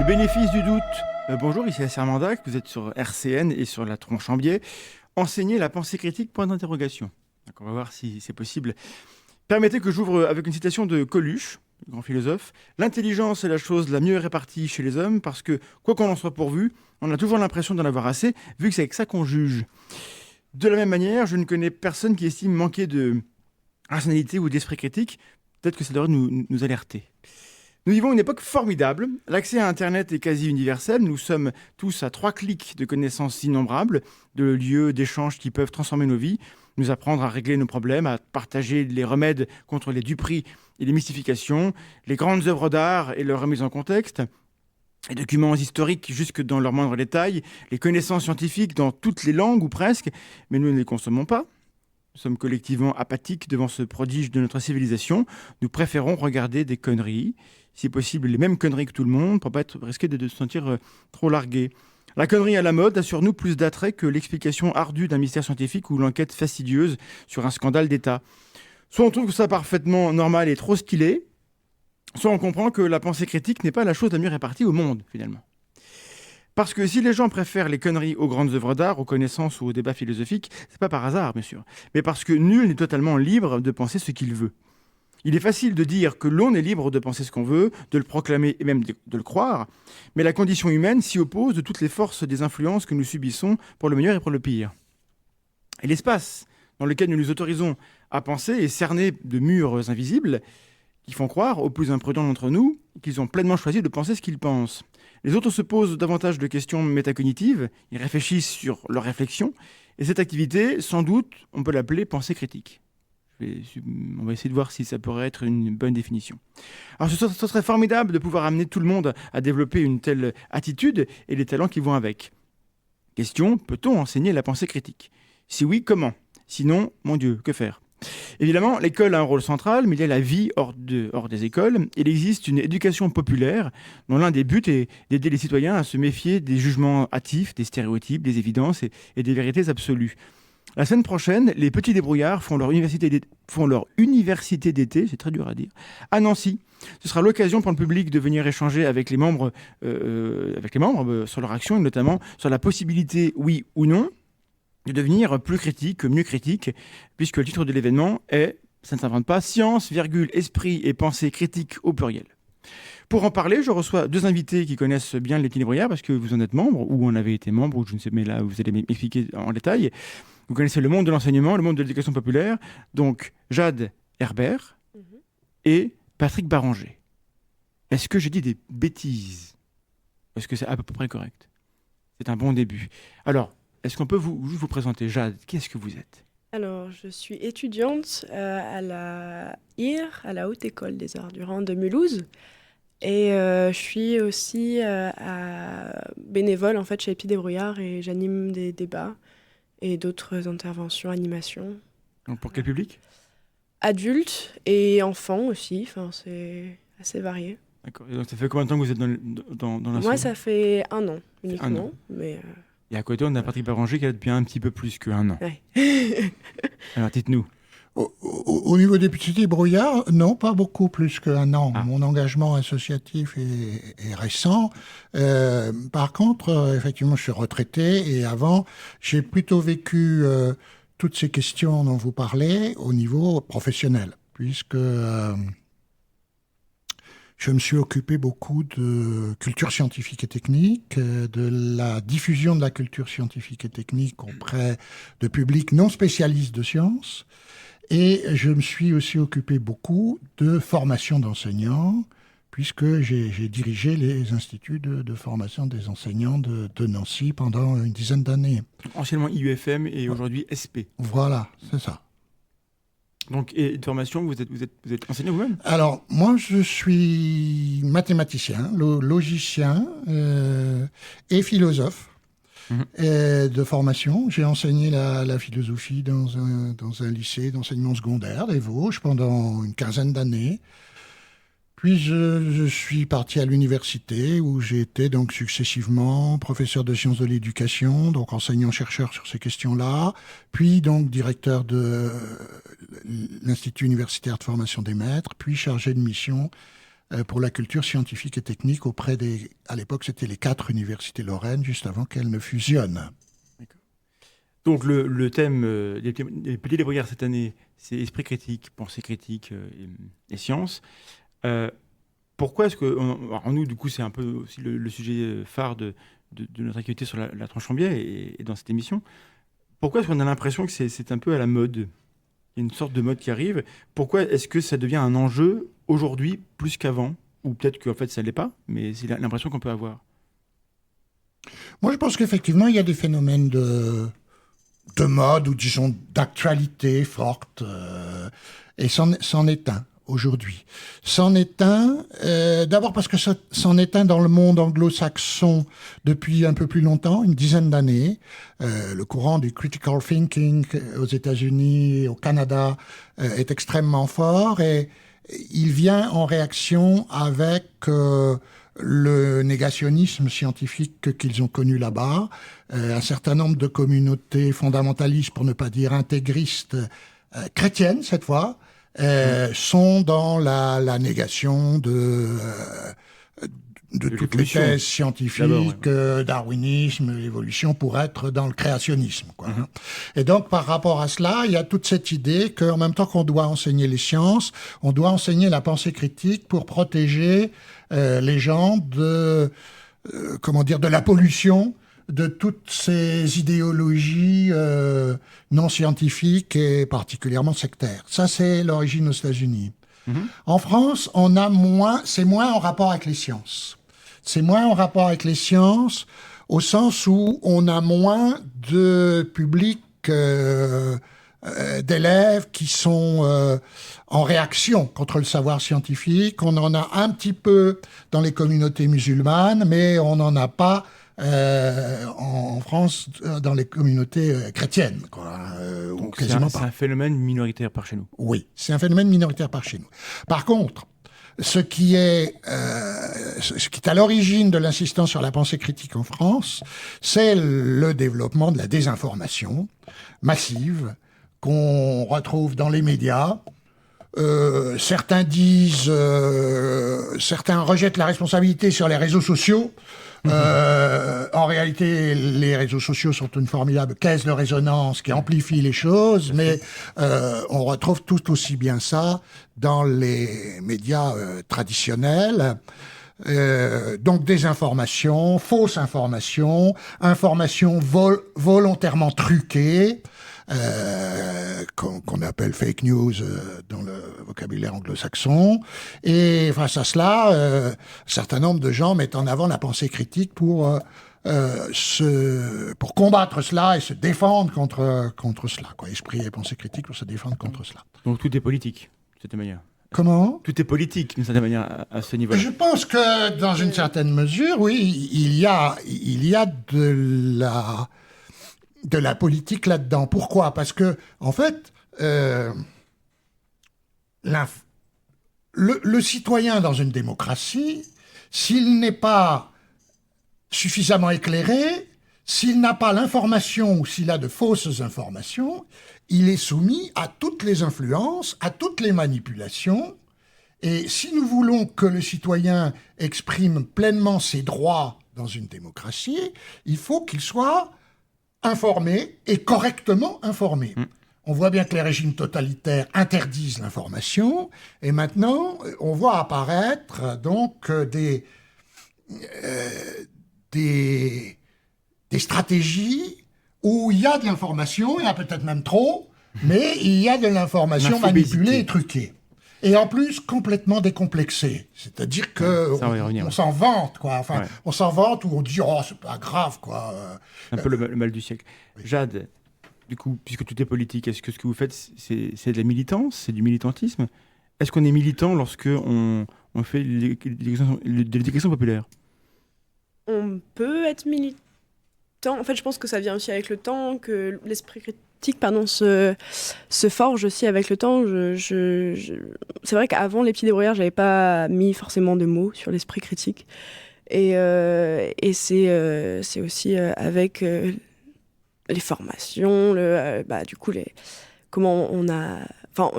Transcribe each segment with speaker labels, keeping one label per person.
Speaker 1: Le bénéfice du doute. Bonjour, ici Asser Mandac, vous êtes sur RCN et sur la tronche en biais. Enseigner la pensée critique, point d'interrogation. Donc on va voir si c'est possible. Permettez que j'ouvre avec une citation de Coluche, le grand philosophe. L'intelligence est la chose la mieux répartie chez les hommes parce que, quoi qu'on en soit pourvu, on a toujours l'impression d'en avoir assez, vu que c'est avec ça qu'on juge. De la même manière, je ne connais personne qui estime manquer de rationalité ou d'esprit critique. Peut-être que ça devrait nous alerter. Nous vivons une époque formidable. L'accès à Internet est quasi universel. Nous sommes tous à 3 clics de connaissances innombrables, de lieux d'échange qui peuvent transformer nos vies, nous apprendre à régler nos problèmes, à partager les remèdes contre les duperies et les mystifications, les grandes œuvres d'art et leur remise en contexte, les documents historiques jusque dans leurs moindres détails, les connaissances scientifiques dans toutes les langues ou presque, mais nous ne les consommons pas. Nous sommes collectivement apathiques devant ce prodige de notre civilisation. Nous préférons regarder des conneries, si possible les mêmes conneries que tout le monde, pour pas risquer de se sentir trop largué. La connerie à la mode assure-nous plus d'attrait que l'explication ardue d'un mystère scientifique ou l'enquête fastidieuse sur un scandale d'État. Soit on trouve ça parfaitement normal et trop stylé, soit on comprend que la pensée critique n'est pas la chose la mieux répartie au monde, finalement. Parce que si les gens préfèrent les conneries aux grandes œuvres d'art, aux connaissances ou aux débats philosophiques, c'est pas par hasard, bien sûr, mais parce que nul n'est totalement libre de penser ce qu'il veut. Il est facile de dire que l'on est libre de penser ce qu'on veut, de le proclamer et même de le croire, mais la condition humaine s'y oppose de toutes les forces des influences que nous subissons pour le meilleur et pour le pire. Et l'espace dans lequel nous nous autorisons à penser est cerné de murs invisibles qui font croire aux plus imprudents d'entre nous qu'ils ont pleinement choisi de penser ce qu'ils pensent. Les autres se posent davantage de questions métacognitives, ils réfléchissent sur leurs réflexions, et cette activité, sans doute, on peut l'appeler pensée critique. On va essayer de voir si ça pourrait être une bonne définition. Alors ce serait formidable de pouvoir amener tout le monde à développer une telle attitude et les talents qui vont avec. Question, peut-on enseigner la pensée critique ? Si oui, comment ? Sinon, mon Dieu, que faire ? Évidemment, l'école a un rôle central, mais il y a la vie hors des écoles. Il existe une éducation populaire dont l'un des buts est d'aider les citoyens à se méfier des jugements hâtifs, des stéréotypes, des évidences et des vérités absolues. La semaine prochaine, les petits débrouillards font leur université d'été, c'est très dur à dire, à Nancy. Ce sera l'occasion pour le public de venir échanger avec les membres sur leur action et notamment sur la possibilité, oui ou non, de devenir plus critique, mieux critique, puisque le titre de l'événement est, ça ne s'invente pas, Science, esprit et pensée critique au pluriel. Pour en parler, je reçois 2 invités qui connaissent bien les petits débrouillards parce que vous en êtes membre, ou en avez été membre, ou je ne sais, mais là vous allez m'expliquer en détail. Vous connaissez le monde de l'enseignement, le monde de l'éducation populaire. Donc, Jade Herbert et Patrick Barranger. Est-ce que j'ai dit des bêtises ? Est-ce que c'est à peu près correct ? C'est un bon début. Alors, est-ce qu'on peut vous présenter ? Jade, qu'est-ce que vous êtes ?
Speaker 2: Alors, je suis étudiante à la IR, à la Haute École des Arts du Rhin de Mulhouse. Et je suis aussi bénévole en fait, chez les Petits Débrouillards et j'anime des débats et d'autres interventions, animations.
Speaker 1: Donc pour quel public ?
Speaker 2: Adultes et enfants aussi, enfin, c'est assez varié.
Speaker 1: D'accord. Et donc ça fait combien de temps que vous êtes dans l'asso ?
Speaker 2: Moi, ça fait 1 an uniquement. Mais
Speaker 1: Et à côté, on a Patrick Barranger qui a depuis un petit peu plus qu'1 an.
Speaker 2: ouais.
Speaker 1: Alors dites-nous.
Speaker 3: Au niveau des petits débrouillards, non, pas beaucoup plus qu'1 an.
Speaker 1: Ah.
Speaker 3: Mon engagement associatif est récent. Par contre, effectivement, je suis retraité et avant, j'ai plutôt vécu toutes ces questions dont vous parlez au niveau professionnel, puisque je me suis occupé beaucoup de culture scientifique et technique, de la diffusion de la culture scientifique et technique auprès de publics non spécialistes de sciences. Et je me suis aussi occupé beaucoup de formation d'enseignants, puisque j'ai dirigé les instituts de formation des enseignants de Nancy pendant une dizaine d'années.
Speaker 1: Anciennement IUFM et aujourd'hui SP.
Speaker 3: Voilà, c'est ça.
Speaker 1: Donc, et de formation, vous êtes enseignant vous-même ?
Speaker 3: Alors, moi, je suis mathématicien, logicien et philosophe. De formation. J'ai enseigné la philosophie dans un lycée d'enseignement secondaire des Vosges pendant une 15aine d'années. Puis je suis parti à l'université où j'ai été donc successivement professeur de sciences de l'éducation, donc enseignant-chercheur sur ces questions-là, puis donc directeur de l'Institut universitaire de formation des maîtres, puis chargé de mission pour la culture scientifique et technique auprès à l'époque, c'était les 4 universités lorraines, juste avant qu'elles ne fusionnent.
Speaker 1: Donc le thème des Petits débrouillards cette année, c'est esprit critique, pensée critique et science. Pourquoi est-ce que... Alors nous, du coup, c'est un peu aussi le sujet phare de notre activité sur la Tranche-en-Biais et dans cette émission. Pourquoi est-ce qu'on a l'impression que c'est un peu à la mode ? Il y a une sorte de mode qui arrive. Pourquoi est-ce que ça devient un enjeu aujourd'hui plus qu'avant ? Ou peut-être qu'en fait, ça ne l'est pas, mais c'est l'impression qu'on peut avoir.
Speaker 3: Moi, je pense qu'effectivement, il y a des phénomènes de mode ou, disons, d'actualité forte. Et c'en est un aujourd'hui. C'en est un, d'abord parce que c'en est un dans le monde anglo-saxon depuis un peu plus longtemps, une dizaine d'années. Le courant du critical thinking aux États-Unis, au Canada, est extrêmement fort et il vient en réaction avec le négationnisme scientifique qu'ils ont connu là-bas. Un certain nombre de communautés fondamentalistes, pour ne pas dire intégristes, chrétiennes cette fois, sont dans la négation de toutes les thèses scientifiques, darwinisme, l'évolution, pour être dans le créationnisme, quoi. Et donc, par rapport à cela, il y a toute cette idée qu'en même temps qu'on doit enseigner les sciences, on doit enseigner la pensée critique pour protéger les gens de la pollution de toutes ces idéologies non scientifiques et particulièrement sectaires. Ça, c'est l'origine aux États-Unis. En France, c'est moins en rapport avec les sciences. C'est moins en rapport avec les sciences au sens où on a moins de public d'élèves qui sont en réaction contre le savoir scientifique. On en a un petit peu dans les communautés musulmanes, mais on n'en a pas en France dans les communautés chrétiennes, quoi.
Speaker 1: Donc c'est un phénomène minoritaire par chez nous.
Speaker 3: Oui, c'est un phénomène minoritaire par chez nous. Par contre, ce qui est à l'origine de l'insistance sur la pensée critique en France, c'est le développement de la désinformation massive qu'on retrouve dans les médias. Certains rejettent la responsabilité sur les réseaux sociaux. En réalité, les réseaux sociaux sont une formidable caisse de résonance qui amplifie les choses, mais on retrouve tout aussi bien ça dans les médias traditionnels. Donc des informations, fausses informations, informations volontairement truquées, qu'on appelle fake news dans le vocabulaire anglo-saxon. Et face à cela, un certain nombre de gens mettent en avant la pensée critique pour combattre cela et se défendre contre cela, quoi. Esprit et pensée critique pour se défendre contre cela.
Speaker 1: Donc tout est politique, de cette manière.
Speaker 3: Comment ?
Speaker 1: Tout est politique, d'une certaine manière, à ce niveau-là.
Speaker 3: Je pense que, dans une certaine mesure, oui, il y a de la politique là-dedans. Pourquoi ? Parce que, en fait, le citoyen dans une démocratie, s'il n'est pas suffisamment éclairé, s'il n'a pas l'information ou s'il a de fausses informations, il est soumis à toutes les influences, à toutes les manipulations. Et si nous voulons que le citoyen exprime pleinement ses droits dans une démocratie, il faut qu'il soit informé et correctement informé. On voit bien que les régimes totalitaires interdisent l'information, et maintenant, on voit apparaître donc des stratégies où il y a de l'information, il y en a peut-être même trop, mais il y a de l'information manipulée et truquée. Et en plus, complètement décomplexée. C'est-à-dire que on s'en vante, quoi. Enfin, on s'en vante ou on dit « Oh, c'est pas grave, quoi. »
Speaker 1: Un peu le mal du siècle. Oui. Jade, du coup, puisque tout est politique, est-ce que ce que vous faites, c'est de la militance, c'est du militantisme ? Est-ce qu'on est militant lorsque on fait de l'éducation populaire ?
Speaker 2: On peut être militant. En fait, je pense que ça vient aussi avec le temps, que l'esprit critique se forge aussi avec le temps. C'est vrai qu'avant les petits débrouillards, j'avais pas mis forcément de mots sur l'esprit critique. Et c'est aussi avec les formations, du coup, comment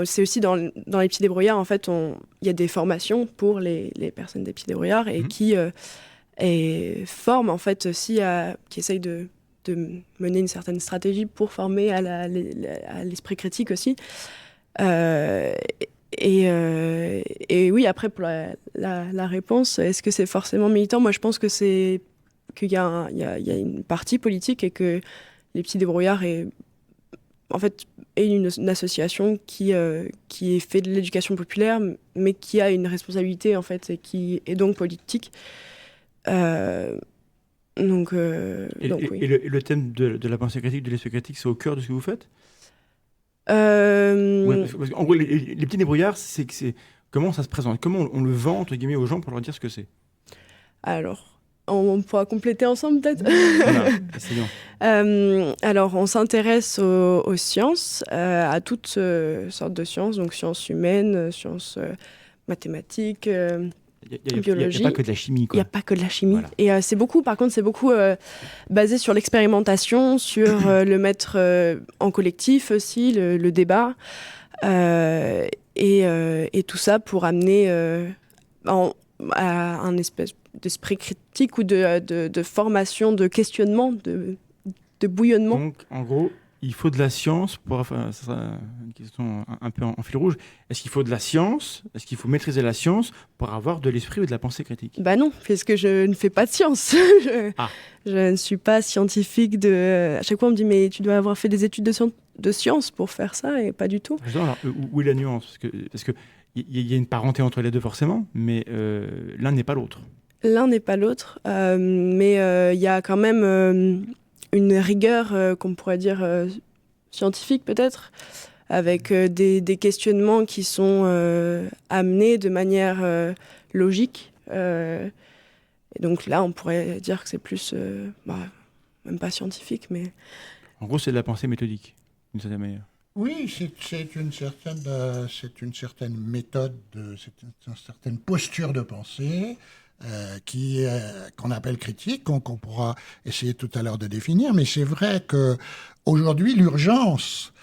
Speaker 2: c'est aussi dans les petits débrouillards, en fait, il y a des formations pour les personnes des petits débrouillards et qui forment, en fait, aussi qui essayent de mener une certaine stratégie pour former à l'esprit critique aussi. Et oui, après, pour la réponse, est-ce que c'est forcément militant? Moi, je pense que qu'il y a une partie politique et que les petits débrouillards est une association qui fait de l'éducation populaire, mais qui a une responsabilité, en fait, et qui est donc politique. Oui.
Speaker 1: Et le thème de la pensée critique, de l'esprit critique, c'est au cœur de ce que vous faites? Parce qu'en gros, les petits débrouillards, comment ça se présente? Comment on le vend, entre guillemets, aux gens pour leur dire ce que c'est?
Speaker 2: Alors, on pourra compléter ensemble, peut-être.
Speaker 1: Voilà, essayons.
Speaker 2: Alors, on s'intéresse aux sciences, à toutes sortes de sciences, donc sciences humaines, sciences mathématiques, biologie.
Speaker 1: Il n'y a pas que de la chimie, quoi.
Speaker 2: Il n'y a pas que de la chimie.
Speaker 1: Voilà.
Speaker 2: Et c'est beaucoup basé sur l'expérimentation, sur le mettre en collectif aussi, le débat, et tout ça pour amener à un espèce d'esprit critique ou de formation, de questionnement, de bouillonnement.
Speaker 1: Donc, en gros, il faut de la science pour... Enfin, ça sera une question un peu en fil rouge. Est-ce qu'il faut de la science? Est-ce qu'il faut maîtriser la science pour avoir de l'esprit ou de la pensée critique?
Speaker 2: Bah non, parce que je ne fais pas de science. Je ne suis pas scientifique. À chaque fois, on me dit, mais tu dois avoir fait des études de science pour faire ça, et pas du tout.
Speaker 1: Alors, où est la nuance? Parce que il y a une parenté entre les deux, forcément, mais l'un n'est pas l'autre.
Speaker 2: L'un n'est pas l'autre, mais il y a quand même une rigueur qu'on pourrait dire scientifique peut-être, avec des questionnements qui sont amenés de manière logique. Et donc là, on pourrait dire que c'est plus, même pas scientifique, mais...
Speaker 1: En gros, c'est de la pensée méthodique, d'une certaine manière.
Speaker 3: Oui, c'est une certaine méthode, c'est une certaine posture de pensée qu'on appelle critique, qu'on pourra essayer tout à l'heure de définir. Mais c'est vrai qu'aujourd'hui, l'urgence,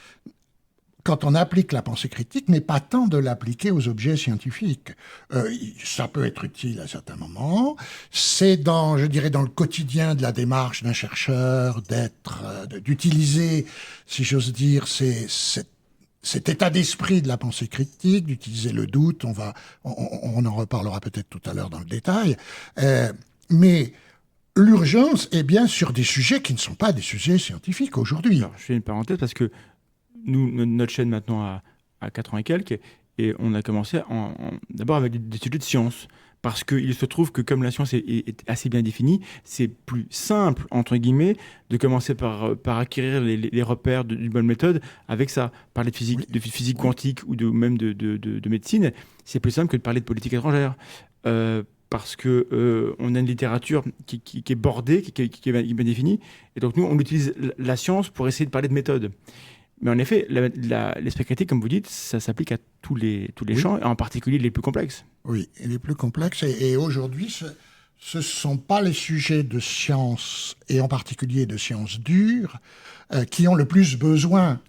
Speaker 3: quand on applique la pensée critique, n'est pas tant de l'appliquer aux objets scientifiques. Ça peut être utile à certains moments. C'est dans le quotidien de la démarche d'un chercheur d'utiliser, si j'ose dire, cet état d'esprit de la pensée critique, d'utiliser le doute. On en reparlera peut-être tout à l'heure dans le détail. Mais l'urgence est bien sur des sujets qui ne sont pas des sujets scientifiques aujourd'hui.
Speaker 1: Alors, je fais une parenthèse parce que notre chaîne maintenant a 4 ans et quelques, et on a commencé d'abord avec des sujets de science. Parce qu'il se trouve que comme la science est assez bien définie, c'est plus simple, entre guillemets, de commencer par acquérir les repères d'une bonne méthode avec ça. Parler de physique quantique ou même de médecine, c'est plus simple que de parler de politique étrangère. Parce qu'on a une littérature qui est bordée, qui est bien définie. Et donc nous, on utilise la science pour essayer de parler de méthode. Mais en effet, l'esprit critique, comme vous dites, ça s'applique à tous les champs, et en particulier les plus complexes.
Speaker 3: Oui, et les plus complexes. Et aujourd'hui, ce ne sont pas les sujets de sciences, et en particulier de sciences dures, qui ont le plus besoin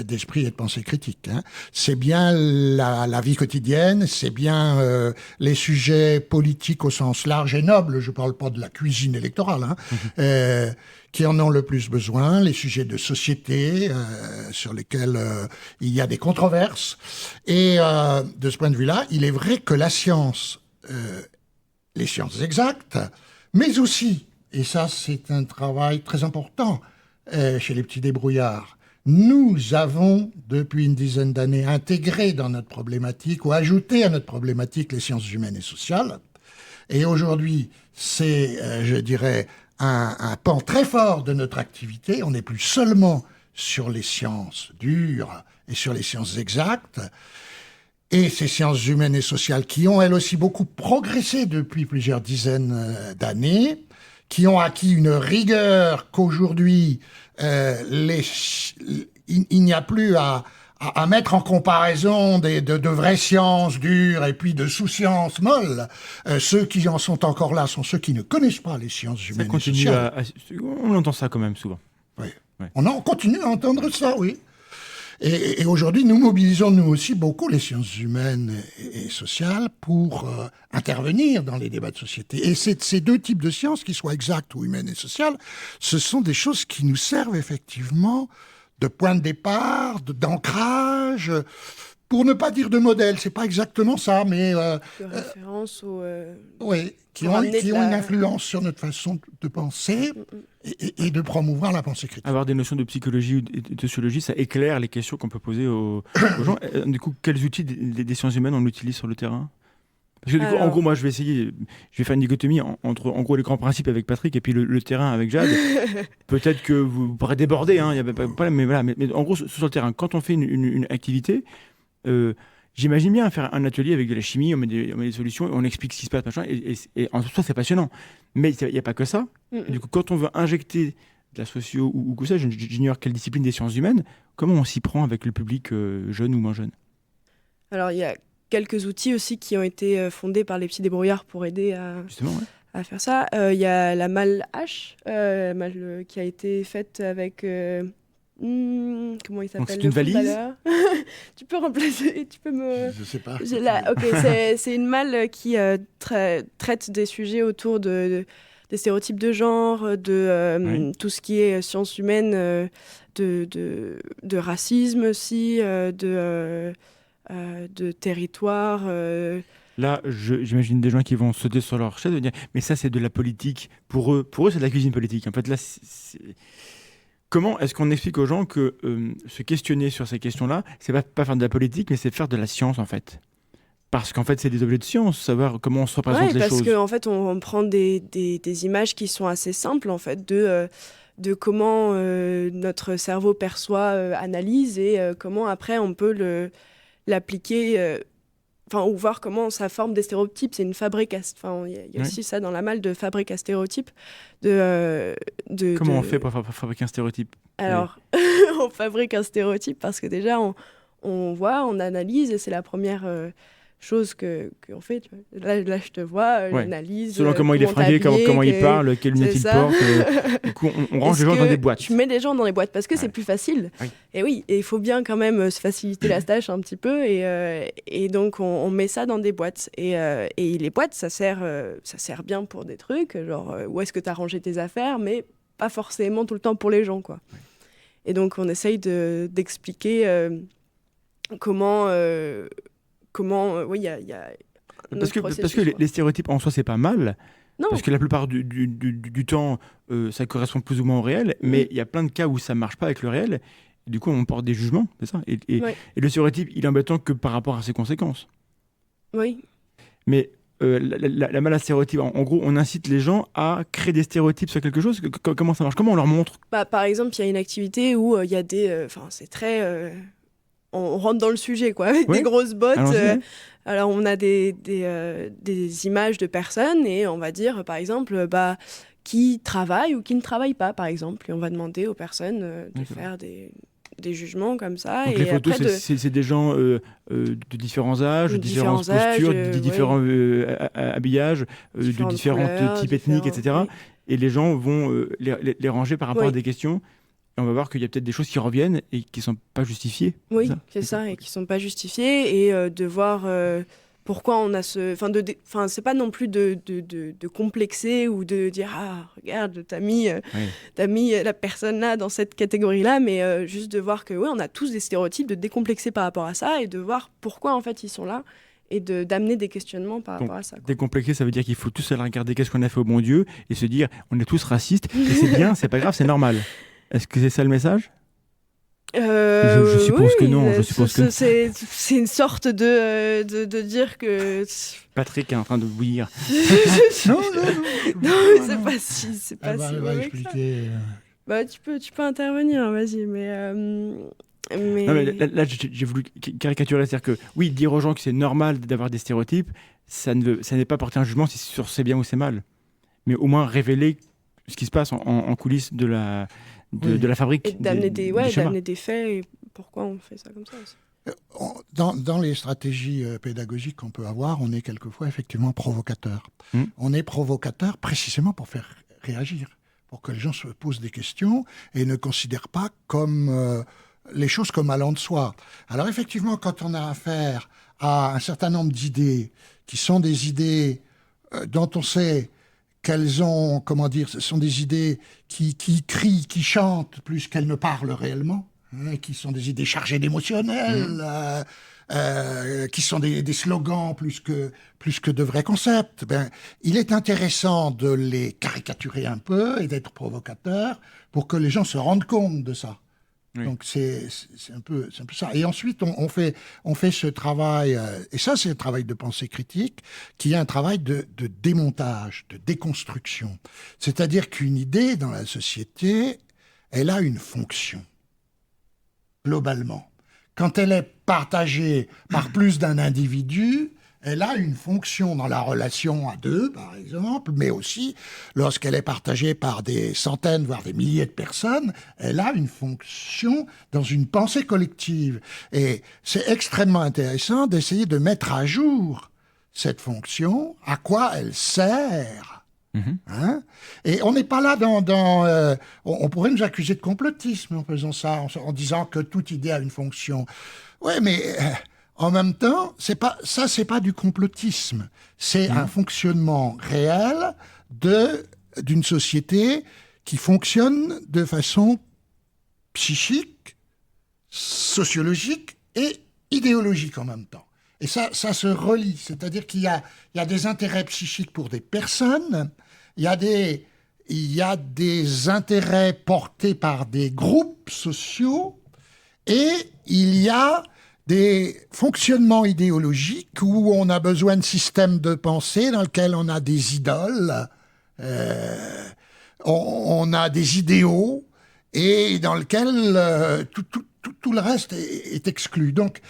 Speaker 3: d'esprit et de pensée critique. C'est bien la vie quotidienne, c'est bien les sujets politiques au sens large et noble, je ne parle pas de la cuisine électorale, qui en ont le plus besoin, les sujets de société sur lesquels il y a des controverses. Et de ce point de vue-là, il est vrai que la science, les sciences exactes, mais aussi, et ça c'est un travail très important chez les petits débrouillards, nous avons, depuis une dizaine d'années, intégré dans notre problématique ou ajouté à notre problématique les sciences humaines et sociales. Et aujourd'hui, c'est, je dirais, un pan très fort de notre activité. On n'est plus seulement sur les sciences dures et sur les sciences exactes. Et ces sciences humaines et sociales qui ont, elles aussi, beaucoup progressé depuis plusieurs dizaines d'années, qui ont acquis une rigueur qu'aujourd'hui, il n'y a plus à mettre en comparaison de vraies sciences dures et puis de sous-sciences molles. Ceux qui en sont encore là sont ceux qui ne connaissent pas les sciences humaines et sociales.
Speaker 1: On entend ça quand même souvent.
Speaker 3: Oui. Ouais. On continue à entendre ça, oui. Et aujourd'hui, nous mobilisons nous aussi beaucoup les sciences humaines et sociales pour intervenir dans les débats de société. Et ces deux types de sciences, qu'ils soient exactes ou humaines et sociales, ce sont des choses qui nous servent effectivement de point de départ, d'ancrage, pour ne pas dire de modèle, c'est pas exactement ça, mais
Speaker 2: De référence au...
Speaker 3: oui, qui
Speaker 2: pour
Speaker 3: ont
Speaker 2: amener de
Speaker 3: une
Speaker 2: la-
Speaker 3: influence sur notre façon de penser et de promouvoir la pensée critique.
Speaker 1: Avoir des notions de psychologie ou de sociologie, ça éclaire les questions qu'on peut poser aux gens. Du coup, quels outils des sciences humaines on utilise sur le terrain? Parce que du coup, en
Speaker 2: Alors-
Speaker 1: gros, moi, je vais faire une dichotomie entre, en gros, les grands principes avec Patrick et puis le terrain avec Jade. Peut-être que vous pourrez déborder, il n'y a pas de problème, mais voilà. Mais en gros, sur le terrain, quand on fait une activité, j'imagine bien faire un atelier avec de la chimie, on met des solutions, on explique ce qui se passe, machin, et en soi, c'est passionnant. Mais il n'y a pas que ça. Et du coup, quand on veut injecter de la socio ou que ça, j'ignore quelle discipline des sciences humaines, comment on s'y prend avec le public jeune ou moins jeune?
Speaker 2: Alors, il y a quelques outils aussi qui ont été fondés par les petits débrouillards pour aider
Speaker 1: Justement, ouais.
Speaker 2: à faire ça. Il y a la malle H, qui a été faite avec... comment il s'appelle?
Speaker 1: c'est
Speaker 2: le
Speaker 1: une valise
Speaker 2: footballeur. Tu peux remplacer, tu peux me...
Speaker 3: Je sais pas.
Speaker 2: Ok, c'est une malle qui traite des sujets autour des stéréotypes de genre, de
Speaker 1: Oui.
Speaker 2: tout ce qui est sciences humaines, de racisme aussi, de territoire.
Speaker 1: Là, j'imagine des gens qui vont sauter sur leur chaise et dire mais ça, c'est de la politique. Pour eux c'est de la cuisine politique. En fait, là, comment est-ce qu'on explique aux gens que se questionner sur ces questions-là, c'est pas faire de la politique, mais c'est faire de la science, en fait? Parce qu'en fait, c'est des objets de science, savoir comment on se représente les
Speaker 2: Parce
Speaker 1: choses.
Speaker 2: qu'en fait, on prend des images qui sont assez simples, en fait, de comment notre cerveau perçoit, analyse, et comment après on peut l'appliquer, ou voir comment ça forme des stéréotypes. C'est une fabrique il y a
Speaker 1: Ouais.
Speaker 2: aussi ça dans la malle, de fabrique à stéréotypes.
Speaker 1: Comment on fait pour fabriquer un stéréotype?
Speaker 2: Alors, on fabrique un stéréotype parce que déjà, on voit, on analyse, et c'est la première chose qu'on fait. Tu vois. Là, je te vois,
Speaker 1: Ouais.
Speaker 2: j'analyse.
Speaker 1: Selon comment il est fringué, comment il parle, quelles lunettes il
Speaker 2: ça.
Speaker 1: porte. Du coup, on range les gens dans des boîtes.
Speaker 2: Tu mets des gens dans les boîtes parce que c'est
Speaker 1: Ouais.
Speaker 2: plus facile.
Speaker 1: Oui.
Speaker 2: Et oui, et il faut bien quand même se faciliter la tâche un petit peu. Et donc, on met ça dans des boîtes. Et les boîtes, ça sert bien pour des trucs, genre où est-ce que tu as rangé tes affaires, mais pas forcément tout le temps pour les gens, quoi.
Speaker 1: Ouais.
Speaker 2: Et donc, on essaye d'expliquer comment... oui, il y a un
Speaker 1: Parce
Speaker 2: autre
Speaker 1: que
Speaker 2: processus, quoi.
Speaker 1: les stéréotypes en soi, c'est pas mal.
Speaker 2: Non,
Speaker 1: Parce que la plupart du temps, ça correspond plus ou moins au réel. Mais il y a plein de cas où ça marche pas avec le réel. Et du coup, on porte des jugements, c'est ça.
Speaker 2: Ouais.
Speaker 1: Et le stéréotype, il est embêtant que par rapport à ses conséquences.
Speaker 2: oui.
Speaker 1: Mais la malle à stéréotype, en gros, on incite les gens à créer des stéréotypes sur quelque chose. Comment ça marche? Comment on leur montre?
Speaker 2: Par exemple, il y a une activité où il y a des... c'est très... on rentre dans le sujet, quoi, avec
Speaker 1: Ouais.
Speaker 2: des grosses bottes.
Speaker 1: Allons-y, ouais.
Speaker 2: Alors, on a des images de personnes, et on va dire, par exemple, qui travaillent ou qui ne travaillent pas, par exemple. Et on va demander aux personnes de
Speaker 1: D'accord.
Speaker 2: faire des jugements comme ça.
Speaker 1: Donc
Speaker 2: et
Speaker 1: les photos,
Speaker 2: après,
Speaker 1: c'est des gens de différents âges, de
Speaker 2: De
Speaker 1: différentes
Speaker 2: différents âges,
Speaker 1: postures, de différents habillages, de
Speaker 2: Différentes
Speaker 1: différents
Speaker 2: couleurs,
Speaker 1: types ethniques, etc.
Speaker 2: oui.
Speaker 1: Et les gens vont les ranger par rapport
Speaker 2: Oui.
Speaker 1: à des questions. Et on va voir qu'il y a peut-être des choses qui reviennent et qui ne sont pas justifiées.
Speaker 2: Oui,
Speaker 1: c'est
Speaker 2: c'est ça, et qui sont pas justifiés, et de voir pourquoi on a c'est pas non plus de complexer ou de dire regarde, t'as mis la personne là dans cette catégorie là, mais juste de voir que on a tous des stéréotypes, de décomplexer par rapport à ça, et de voir pourquoi en fait ils sont là, et d'amener des questionnements par
Speaker 1: Donc,
Speaker 2: rapport à ça, quoi.
Speaker 1: Décomplexé, ça veut dire qu'il faut tous aller regarder qu'est-ce qu'on a fait au bon Dieu et se dire on est tous racistes et c'est bien, c'est pas grave, c'est normal. Est-ce que c'est ça le message? Je suppose que non, je suppose que non.
Speaker 2: C'est une sorte de dire que
Speaker 1: Patrick est en train de bouillir.
Speaker 3: Non,
Speaker 2: non, mais c'est pas si
Speaker 3: Elle va
Speaker 2: mauvais que ça.
Speaker 3: expliquer.
Speaker 2: Tu peux intervenir, vas-y, mais
Speaker 1: Non, mais là, j'ai voulu caricaturer, c'est-à-dire que oui, dire aux gens que c'est normal d'avoir des stéréotypes, ça n'est pas porter un jugement sur c'est bien ou c'est mal, mais au moins révéler ce qui se passe en coulisses de la fabrique.
Speaker 2: et d'amener
Speaker 1: des schémas.
Speaker 2: d'amener des faits, et pourquoi on fait ça comme ça aussi.
Speaker 3: Dans les stratégies pédagogiques qu'on peut avoir, on est quelquefois effectivement provocateur. On est provocateur précisément pour faire réagir, pour que les gens se posent des questions et ne considèrent pas comme les choses comme allant de soi. Alors effectivement, quand on a affaire à un certain nombre d'idées qui sont des idées dont on sait qu'elles ont, comment dire, ce sont des idées qui crient, qui chantent plus qu'elles ne parlent réellement, hein, qui sont des idées chargées d'émotionnel, qui sont des slogans plus que de vrais concepts. Ben, il est intéressant de les caricaturer un peu et d'être provocateur pour que les gens se rendent compte de ça. Oui. Donc c'est un peu ça. Et ensuite on fait ce travail, et ça c'est un travail de pensée critique, qui est un travail de démontage, de déconstruction. C'est-à-dire qu'une idée dans la société, elle a une fonction, globalement. Quand elle est partagée par plus d'un individu, elle a une fonction dans la relation à deux, par exemple, mais aussi lorsqu'elle est partagée par des centaines, voire des milliers de personnes, elle a une fonction dans une pensée collective. Et c'est extrêmement intéressant d'essayer de mettre à jour cette fonction, à quoi elle sert. Hein? Et on n'est pas là on pourrait nous accuser de complotisme en faisant ça, en disant que toute idée a une fonction. Ouais, mais... en même temps, c'est pas du complotisme. C'est un fonctionnement réel d'une société qui fonctionne de façon psychique, sociologique et idéologique en même temps. Et ça se relie. C'est-à-dire qu'il y a des intérêts psychiques pour des personnes, il y a des intérêts portés par des groupes sociaux, et il y a des fonctionnements idéologiques où on a besoin de systèmes de pensée dans lesquels on a des idoles, on a des idéaux, et dans lequel tout le reste est exclu. Donc,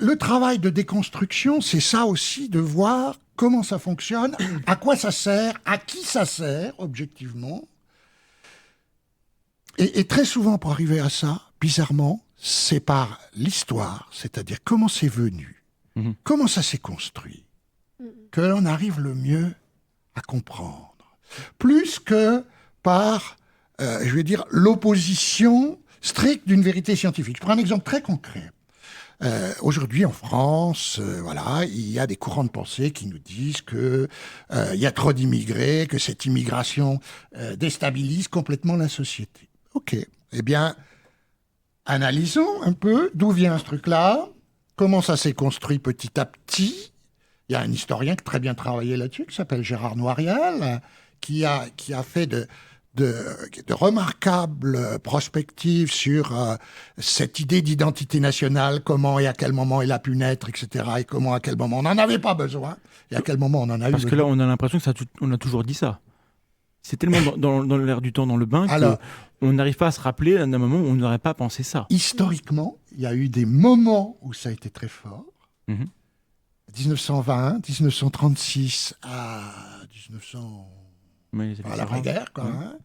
Speaker 3: le travail de déconstruction, c'est ça aussi, de voir comment ça fonctionne, à quoi ça sert, à qui ça sert, objectivement. Et très souvent, pour arriver à ça, bizarrement, c'est par l'histoire, c'est-à-dire comment c'est venu, comment ça s'est construit, que l'on arrive le mieux à comprendre. Plus que par, l'opposition stricte d'une vérité scientifique. Je prends un exemple très concret. Aujourd'hui, en France, il y a des courants de pensée qui nous disent que il y a trop d'immigrés, que cette immigration déstabilise complètement la société. Ok, eh bien... analysons un peu d'où vient ce truc-là, comment ça s'est construit petit à petit. Il y a un historien qui a très bien travaillé là-dessus, qui s'appelle Gérard Noiriel, qui a fait de remarquables prospectives sur cette idée d'identité nationale, comment et à quel moment elle a pu naître, etc., et comment à quel moment on n'en avait pas besoin, et à quel moment on en a eu besoin.
Speaker 1: Parce que là, on a l'impression qu'on a toujours dit ça. C'est tellement dans l'air du temps, dans le bain, qu'on n'arrive pas à se rappeler d'un moment où on n'aurait pas pensé ça.
Speaker 3: Historiquement, il y a eu des moments où ça a été très fort. 1920, 1936 à 1900... l'après-guerre, quoi. Hein.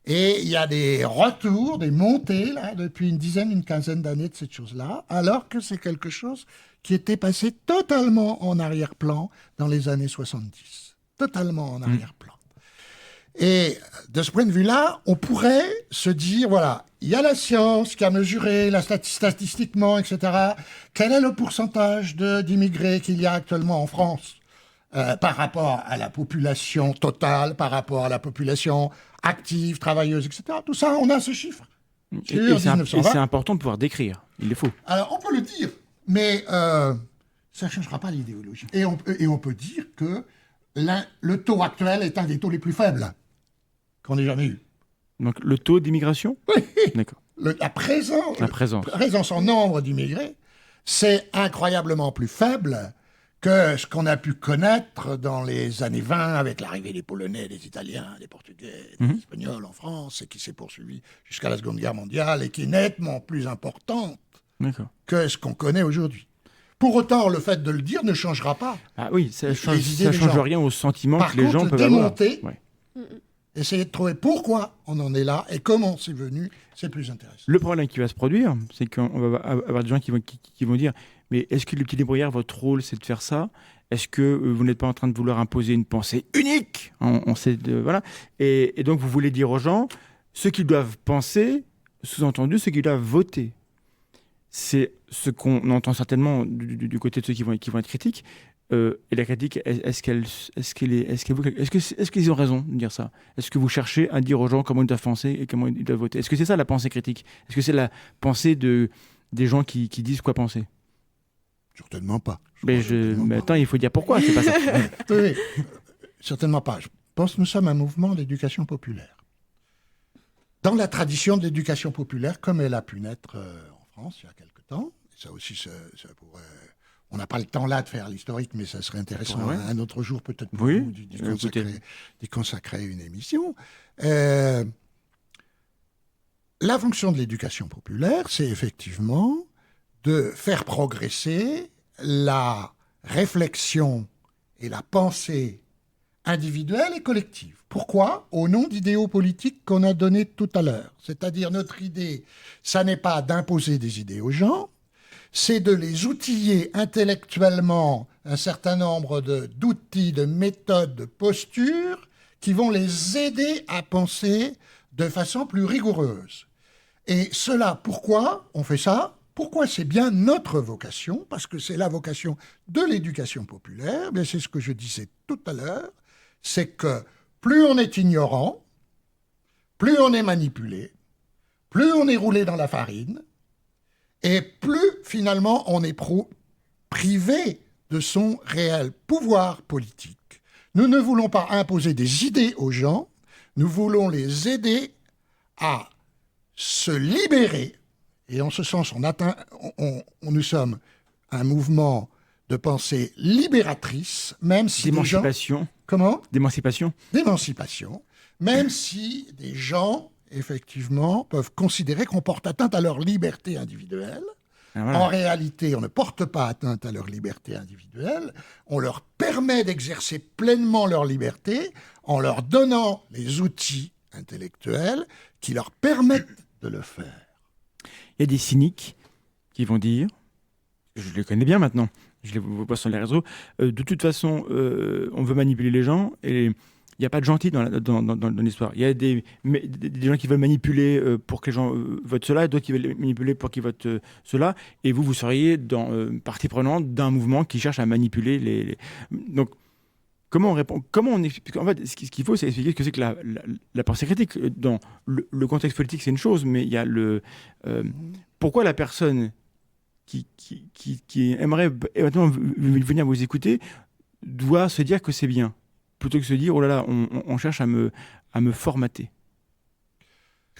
Speaker 3: Et il y a des retours, des montées, là, depuis une quinzaine d'années de cette chose-là, alors que c'est quelque chose qui était passé totalement en arrière-plan dans les années 70. Totalement en arrière-plan. Et de ce point de vue-là, on pourrait se dire, voilà, il y a la science qui a mesuré statistiquement, etc. Quel est le pourcentage d'immigrés qu'il y a actuellement en France par rapport à la population totale, par rapport à la population active, travailleuse, etc. Tout ça, on a ce chiffre.
Speaker 1: Et c'est important de pouvoir décrire. Il le faut.
Speaker 3: Alors, on peut le dire, mais ça ne changera pas l'idéologie. Et on peut dire que le taux actuel est un des taux les plus faibles qu'on ait jamais eu.
Speaker 1: Donc le taux d'immigration ?
Speaker 3: Oui.
Speaker 1: D'accord.
Speaker 3: La présence en nombre d'immigrés, c'est incroyablement plus faible que ce qu'on a pu connaître dans les années 20 avec l'arrivée des Polonais, des Italiens, des Portugais, des Espagnols en France, et qui s'est poursuivi jusqu'à la Seconde Guerre mondiale et qui est nettement plus importante que ce qu'on connaît aujourd'hui. Pour autant, le fait de le dire ne changera pas.
Speaker 1: Ah oui, ça ne change rien au sentiment que les gens peuvent avoir.
Speaker 3: Essayer de trouver pourquoi on en est là et comment c'est venu, c'est plus intéressant.
Speaker 1: Le problème qui va se produire, c'est qu'on va avoir des gens qui vont dire « Mais est-ce que le petit débrouillard, votre rôle, c'est de faire ça ? Est-ce que vous n'êtes pas en train de vouloir imposer une pensée unique ?» Voilà. Et donc, vous voulez dire aux gens ce qu'ils doivent penser, sous-entendu, ce qu'ils doivent voter. c'est ce qu'on entend certainement du côté de ceux qui vont être critiques. Et la critique, est-ce qu'ils ont raison de dire ça? Est-ce que vous cherchez à dire aux gens comment ils doivent penser et comment ils doivent voter? Est-ce que c'est ça la pensée critique? Est-ce que c'est la pensée des gens qui disent quoi penser?
Speaker 3: Certainement pas.
Speaker 1: Mais attends, il faut dire pourquoi, c'est pas ça.
Speaker 3: Oui, certainement pas. Je pense que nous sommes un mouvement d'éducation populaire. Dans la tradition de l'éducation populaire, comme elle a pu naître en France il y a quelque temps, et ça aussi, ça pourrait... On n'a pas le temps là de faire l'historique, mais ça serait intéressant un autre jour peut-être pour nous d'y consacrer une émission. La fonction de l'éducation populaire, c'est effectivement de faire progresser la réflexion et la pensée individuelle et collective. Pourquoi? Au nom d'idéaux politiques qu'on a donnés tout à l'heure. C'est-à-dire notre idée, ça n'est pas d'imposer des idées aux gens, c'est de les outiller intellectuellement, un certain nombre d'outils, de méthodes, de postures qui vont les aider à penser de façon plus rigoureuse. Et cela, pourquoi on fait ça? Pourquoi c'est bien notre vocation? Parce que c'est la vocation de l'éducation populaire. Mais c'est ce que je disais tout à l'heure, c'est que plus on est ignorant, plus on est manipulé, plus on est roulé dans la farine, et plus finalement on est privé de son réel pouvoir politique. Nous ne voulons pas imposer des idées aux gens, nous voulons les aider à se libérer. Et en ce sens, nous sommes un mouvement de pensée libératrice, même si
Speaker 1: d'émancipation.
Speaker 3: Comment?
Speaker 1: D'émancipation.
Speaker 3: D'émancipation, même si des gens, effectivement, peuvent considérer qu'on porte atteinte à leur liberté individuelle. En réalité, on ne porte pas atteinte à leur liberté individuelle, on leur permet d'exercer pleinement leur liberté en leur donnant les outils intellectuels qui leur permettent de le faire.
Speaker 1: Il y a des cyniques qui vont dire, je les connais bien maintenant, je les vois sur les réseaux, de toute façon, on veut manipuler les gens et il n'y a pas de gentils dans l'histoire. Il y a des gens qui veulent manipuler pour que les gens votent cela et d'autres qui veulent manipuler pour qu'ils votent cela. Et vous seriez partie prenante d'un mouvement qui cherche à manipuler les... Donc, comment on répond? Comment on explique? En fait, ce qu'il faut, c'est expliquer ce que c'est que la pensée critique. Dans le contexte politique, c'est une chose, mais il y a pourquoi la personne qui aimerait éventuellement venir vous écouter doit se dire que c'est bien, plutôt que se dire, oh là là, on cherche à me formater.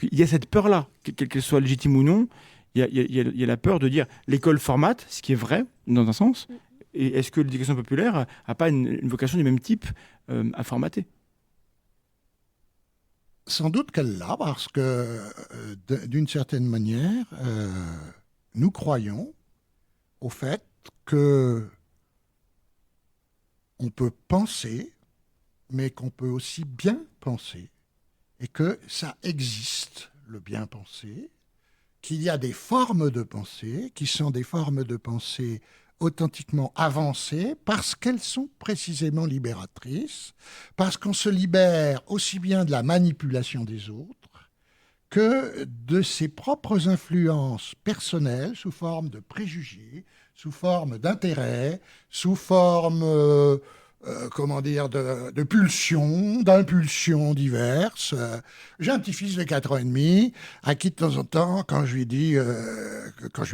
Speaker 1: Il y a cette peur-là, qu'elle soit légitime ou non, il y a la peur de dire, l'école formate, ce qui est vrai, dans un sens. Et est-ce que l'éducation populaire n'a pas une vocation du même type à formater?
Speaker 3: Sans doute qu'elle l'a, parce que d'une certaine manière, nous croyons au fait que on peut penser, mais qu'on peut aussi bien penser, et que ça existe, le bien penser, qu'il y a des formes de pensée qui sont des formes de pensée authentiquement avancées parce qu'elles sont précisément libératrices, parce qu'on se libère aussi bien de la manipulation des autres que de ses propres influences personnelles sous forme de préjugés, sous forme d'intérêts, sous forme de pulsions, d'impulsions diverses. J'ai un petit-fils de 4 ans et demi à qui de temps en temps, quand je lui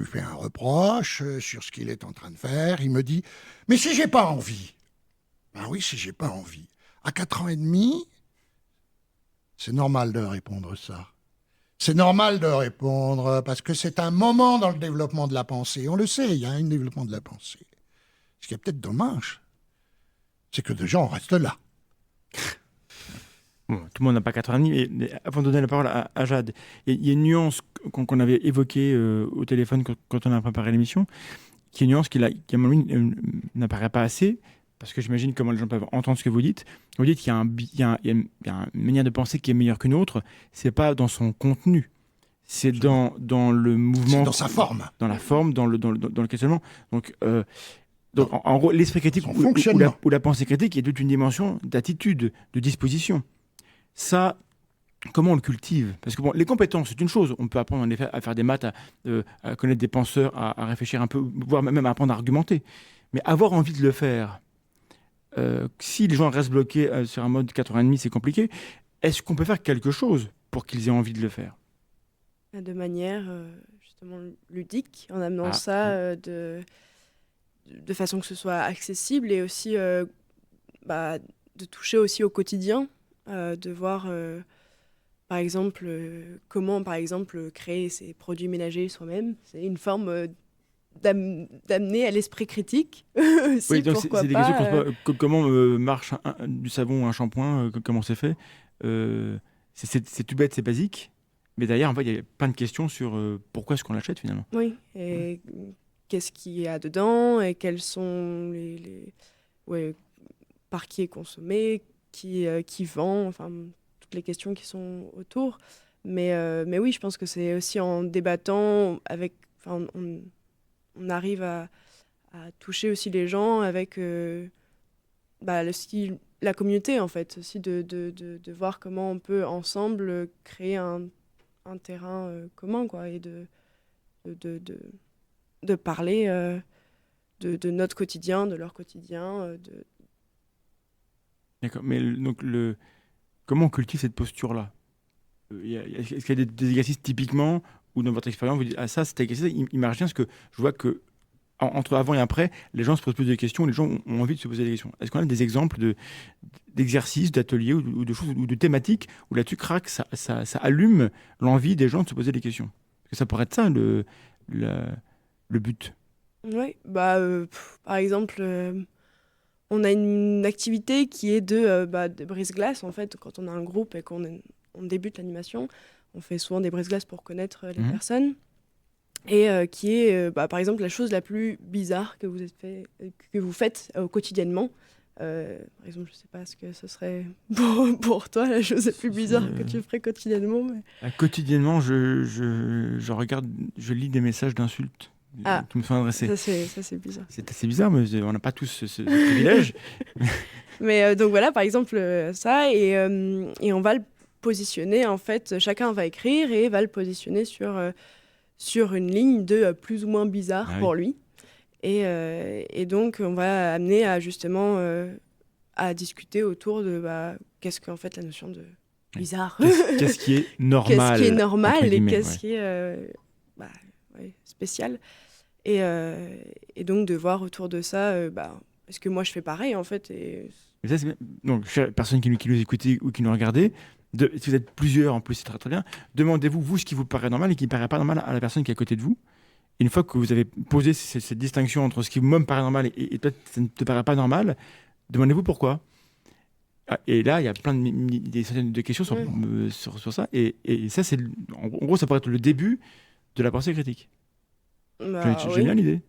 Speaker 3: fais un reproche sur ce qu'il est en train de faire, il me dit « Mais si j'ai pas envie ?» Ben oui, si j'ai pas envie. À 4 ans et demi, c'est normal de répondre ça. C'est normal de répondre parce que c'est un moment dans le développement de la pensée. On le sait, il y a un développement de la pensée. Ce qui est peut-être dommage, c'est que des gens restent là.
Speaker 1: Bon, tout le monde n'a pas 4 ans et demi, mais avant de donner la parole à Jade, il y a une nuance qu'on avait évoquée au téléphone quand on a préparé l'émission, qui est une nuance qui à un moment donné, n'apparaît pas assez, parce que j'imagine comment les gens peuvent entendre ce que vous dites. Vous dites qu'il y a une manière de penser qui est meilleure qu'une autre, c'est pas dans son contenu, c'est dans le mouvement...
Speaker 3: C'est dans sa forme.
Speaker 1: Dans la forme, dans le questionnement. Donc, en gros, l'esprit critique ou la pensée critique est toute une dimension d'attitude, de disposition. Ça, comment on le cultive? Parce que bon, les compétences, c'est une chose. On peut apprendre en effet à faire des maths, à connaître des penseurs, à réfléchir un peu, voire même à apprendre à argumenter. Mais avoir envie de le faire, si les gens restent bloqués sur un mode 4h30, c'est compliqué. Est-ce qu'on peut faire quelque chose pour qu'ils aient envie de le faire?
Speaker 2: De manière justement ludique, en amenant
Speaker 1: Ah,
Speaker 2: ça
Speaker 1: oui.
Speaker 2: de façon que ce soit accessible et aussi bah, de toucher aussi au quotidien, de voir par exemple comment par exemple créer ses produits ménagers soi-même. C'est une forme d'amener à l'esprit critique
Speaker 1: Oui,
Speaker 2: aussi,
Speaker 1: donc
Speaker 2: pourquoi
Speaker 1: c'est des questions qu'on se
Speaker 2: pas.
Speaker 1: pose. Comment marche du savon ou un shampoing, comment c'est fait? Euh, c'est tout bête, c'est basique. Mais derrière, en fait, il y a plein de questions sur pourquoi est-ce qu'on l'achète finalement.
Speaker 2: Oui,
Speaker 1: Ouais.
Speaker 2: et qu'est-ce qu'il y a dedans et quels sont ouais, par qui est consommé, qui vend, enfin, toutes les questions qui sont autour. Mais oui, je pense que c'est aussi en débattant avec. Enfin, on arrive à toucher aussi les gens avec bah, la communauté, en fait, aussi de voir comment on peut ensemble créer un terrain commun, quoi, et de, de, de, de parler de notre quotidien, de leur quotidien,
Speaker 1: D'accord. Mais comment on cultive cette posture-là? Est-ce qu'il y a des exercices typiquement où dans votre expérience vous dites ah ça cet exercice il marche bien parce que je vois que entre avant et après les gens se posent plus de questions, les gens ont envie de se poser des questions. Est-ce qu'on a des exemples d'exercices, d'ateliers ou de choses ou de thématiques où là-dessus craque, ça allume l'envie des gens de se poser des questions? Parce que ça pourrait être ça le, le but.
Speaker 2: Oui, bah, par exemple, on a une activité qui est de brise-glace, en fait, quand on a un groupe et on débute l'animation, on fait souvent des brise-glaces pour connaître les
Speaker 1: Mhm.
Speaker 2: personnes, et qui est, bah, par exemple, la chose la plus bizarre que vous faites quotidiennement. Par exemple, je sais pas ce que ce serait pour toi, la chose la plus bizarre que tu ferais quotidiennement.
Speaker 1: Quotidiennement, je regarde, je lis des messages d'insultes
Speaker 2: Ah,
Speaker 1: qui me sont adressés.
Speaker 2: ça c'est bizarre.
Speaker 1: C'est assez bizarre, mais on n'a pas tous ce privilège.
Speaker 2: Mais donc voilà, par exemple, ça, et on va le positionner, en fait, chacun va écrire et va le positionner sur une ligne de plus ou moins bizarre
Speaker 1: Ah oui.
Speaker 2: pour lui. Et donc, on va amener à justement à discuter autour de bah, qu'est-ce qu'en fait la notion de
Speaker 1: Oui.
Speaker 2: bizarre,
Speaker 1: Qu'est-ce qui est
Speaker 2: qu'est-ce qui est
Speaker 1: normal, entre
Speaker 2: normal et
Speaker 1: guillemets,
Speaker 2: qu'est-ce
Speaker 1: ouais.
Speaker 2: qui est bah, ouais, spécial. Et donc, de voir autour de ça, bah, est-ce que moi je fais pareil en fait
Speaker 1: Mais ça, c'est bien. Donc, chères personnes qui nous écoutez ou qui nous regardez, si vous êtes plusieurs en plus, c'est très très bien, demandez-vous, vous, ce qui vous paraît normal et qui ne paraît pas normal à la personne qui est à côté de vous. Et une fois que vous avez posé cette distinction entre ce qui, moi, me paraît normal et toi, ça ne te paraît pas normal, demandez-vous pourquoi. Ah, et là, il y a plein des centaines de questions
Speaker 2: Ouais.
Speaker 1: sur ça. Et ça, en gros, ça pourrait être le début de la pensée critique.
Speaker 2: Bah
Speaker 1: J'aime bien
Speaker 2: oui.
Speaker 1: l'idée.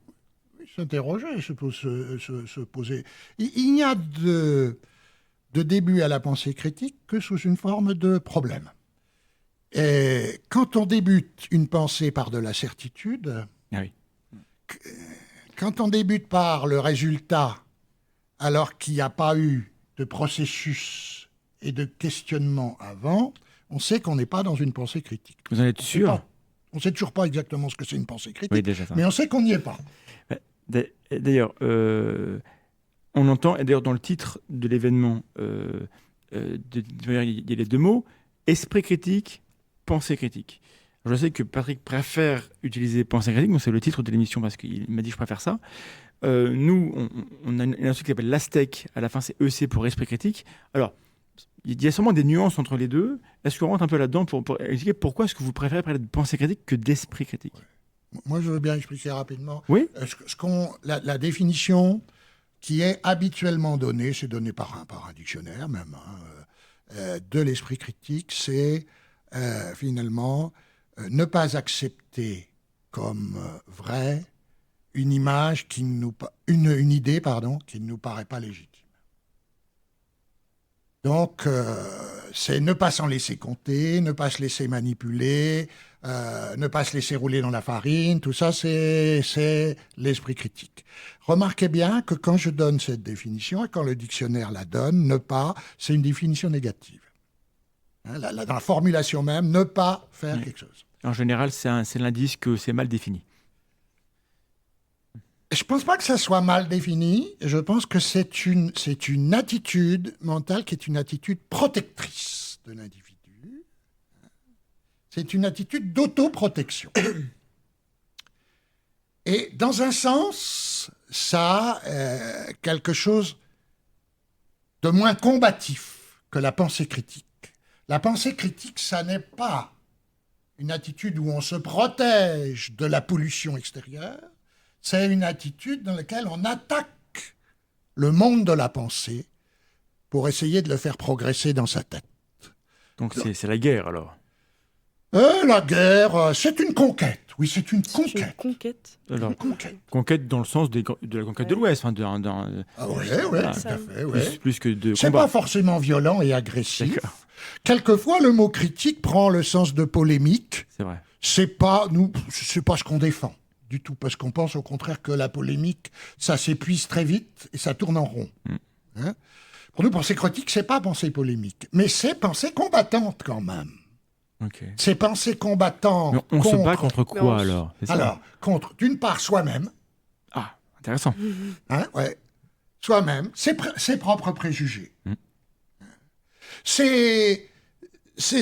Speaker 3: S'interroger, se poser. Il n'y a de début à la pensée critique que sous une forme de problème. Et quand on débute une pensée par de la certitude,
Speaker 1: Ah oui.
Speaker 3: quand on débute par le résultat, alors qu'il n'y a pas eu de processus et de questionnement avant, on sait qu'on n'est pas dans une pensée critique.
Speaker 1: Vous en êtes
Speaker 3: On
Speaker 1: sûr?
Speaker 3: ne sait toujours pas exactement ce que c'est une pensée
Speaker 1: Oui,
Speaker 3: critique,
Speaker 1: déjà ça.
Speaker 3: mais on sait qu'on n'y est pas.
Speaker 1: D'ailleurs, on entend, et d'ailleurs dans le titre de l'événement, il y a les deux mots, esprit critique, pensée critique. Je sais que Patrick préfère utiliser pensée critique, donc c'est le titre de l'émission parce qu'il m'a dit je préfère ça. Nous, on a une instance qui s'appelle l'ASTEC, à la fin c'est EC pour esprit critique. Alors, il y a sûrement des nuances entre les deux. Est-ce qu'on rentre un peu là-dedans pour expliquer pourquoi est-ce que vous préférez parler de pensée critique que d'esprit critique?
Speaker 3: Moi, je veux bien expliquer rapidement.
Speaker 1: Oui.
Speaker 3: La définition qui est habituellement donnée, c'est donné par un dictionnaire même, de l'esprit critique, c'est finalement ne pas accepter comme vraie une idée qui ne nous paraît pas légitime. Donc, c'est ne pas s'en laisser compter, ne pas se laisser manipuler, ne pas se laisser rouler dans la farine, tout ça, c'est l'esprit critique. Remarquez bien que quand je donne cette définition, et quand le dictionnaire la donne, ne pas, c'est une définition négative. Dans la formulation même, ne pas faire quelque chose.
Speaker 1: En général, c'est l'indice que c'est mal défini.
Speaker 3: Je ne pense pas que ça soit mal défini. Je pense que c'est une attitude mentale qui est une attitude protectrice de l'individu. C'est une attitude d'autoprotection. Et dans un sens, ça a quelque chose de moins combatif que la pensée critique. La pensée critique, ça n'est pas une attitude où on se protège de la pollution extérieure. C'est une attitude dans laquelle on attaque le monde de la pensée pour essayer de le faire progresser dans sa tête.
Speaker 1: Donc c'est la guerre, alors.
Speaker 3: La guerre, c'est une conquête. Oui, c'est une conquête.
Speaker 2: C'est une conquête.
Speaker 1: Alors,
Speaker 3: Une conquête.
Speaker 1: conquête dans le sens de la conquête de l'Ouest.
Speaker 3: Ah oui, tout à fait. Ouais.
Speaker 1: Plus que de
Speaker 3: C'est
Speaker 1: combat.
Speaker 3: pas forcément violent et agressif.
Speaker 1: D'accord.
Speaker 3: Quelquefois, le mot critique prend le sens de polémique.
Speaker 1: C'est vrai.
Speaker 3: C'est pas ce qu'on défend du tout, parce qu'on pense au contraire que la polémique, ça s'épuise très vite et ça tourne en rond. Hein? Pour nous, pensée critique, c'est pas pensée polémique, mais c'est pensée combattante quand même.
Speaker 1: Ok.
Speaker 3: C'est pensée combattante.
Speaker 1: Mais on se bat contre
Speaker 2: Mais
Speaker 1: quoi, alors? C'est ça.
Speaker 3: Alors, contre, d'une part, soi-même,
Speaker 1: Ah, intéressant.
Speaker 3: hein, ouais, soi-même, ses propres préjugés. Ces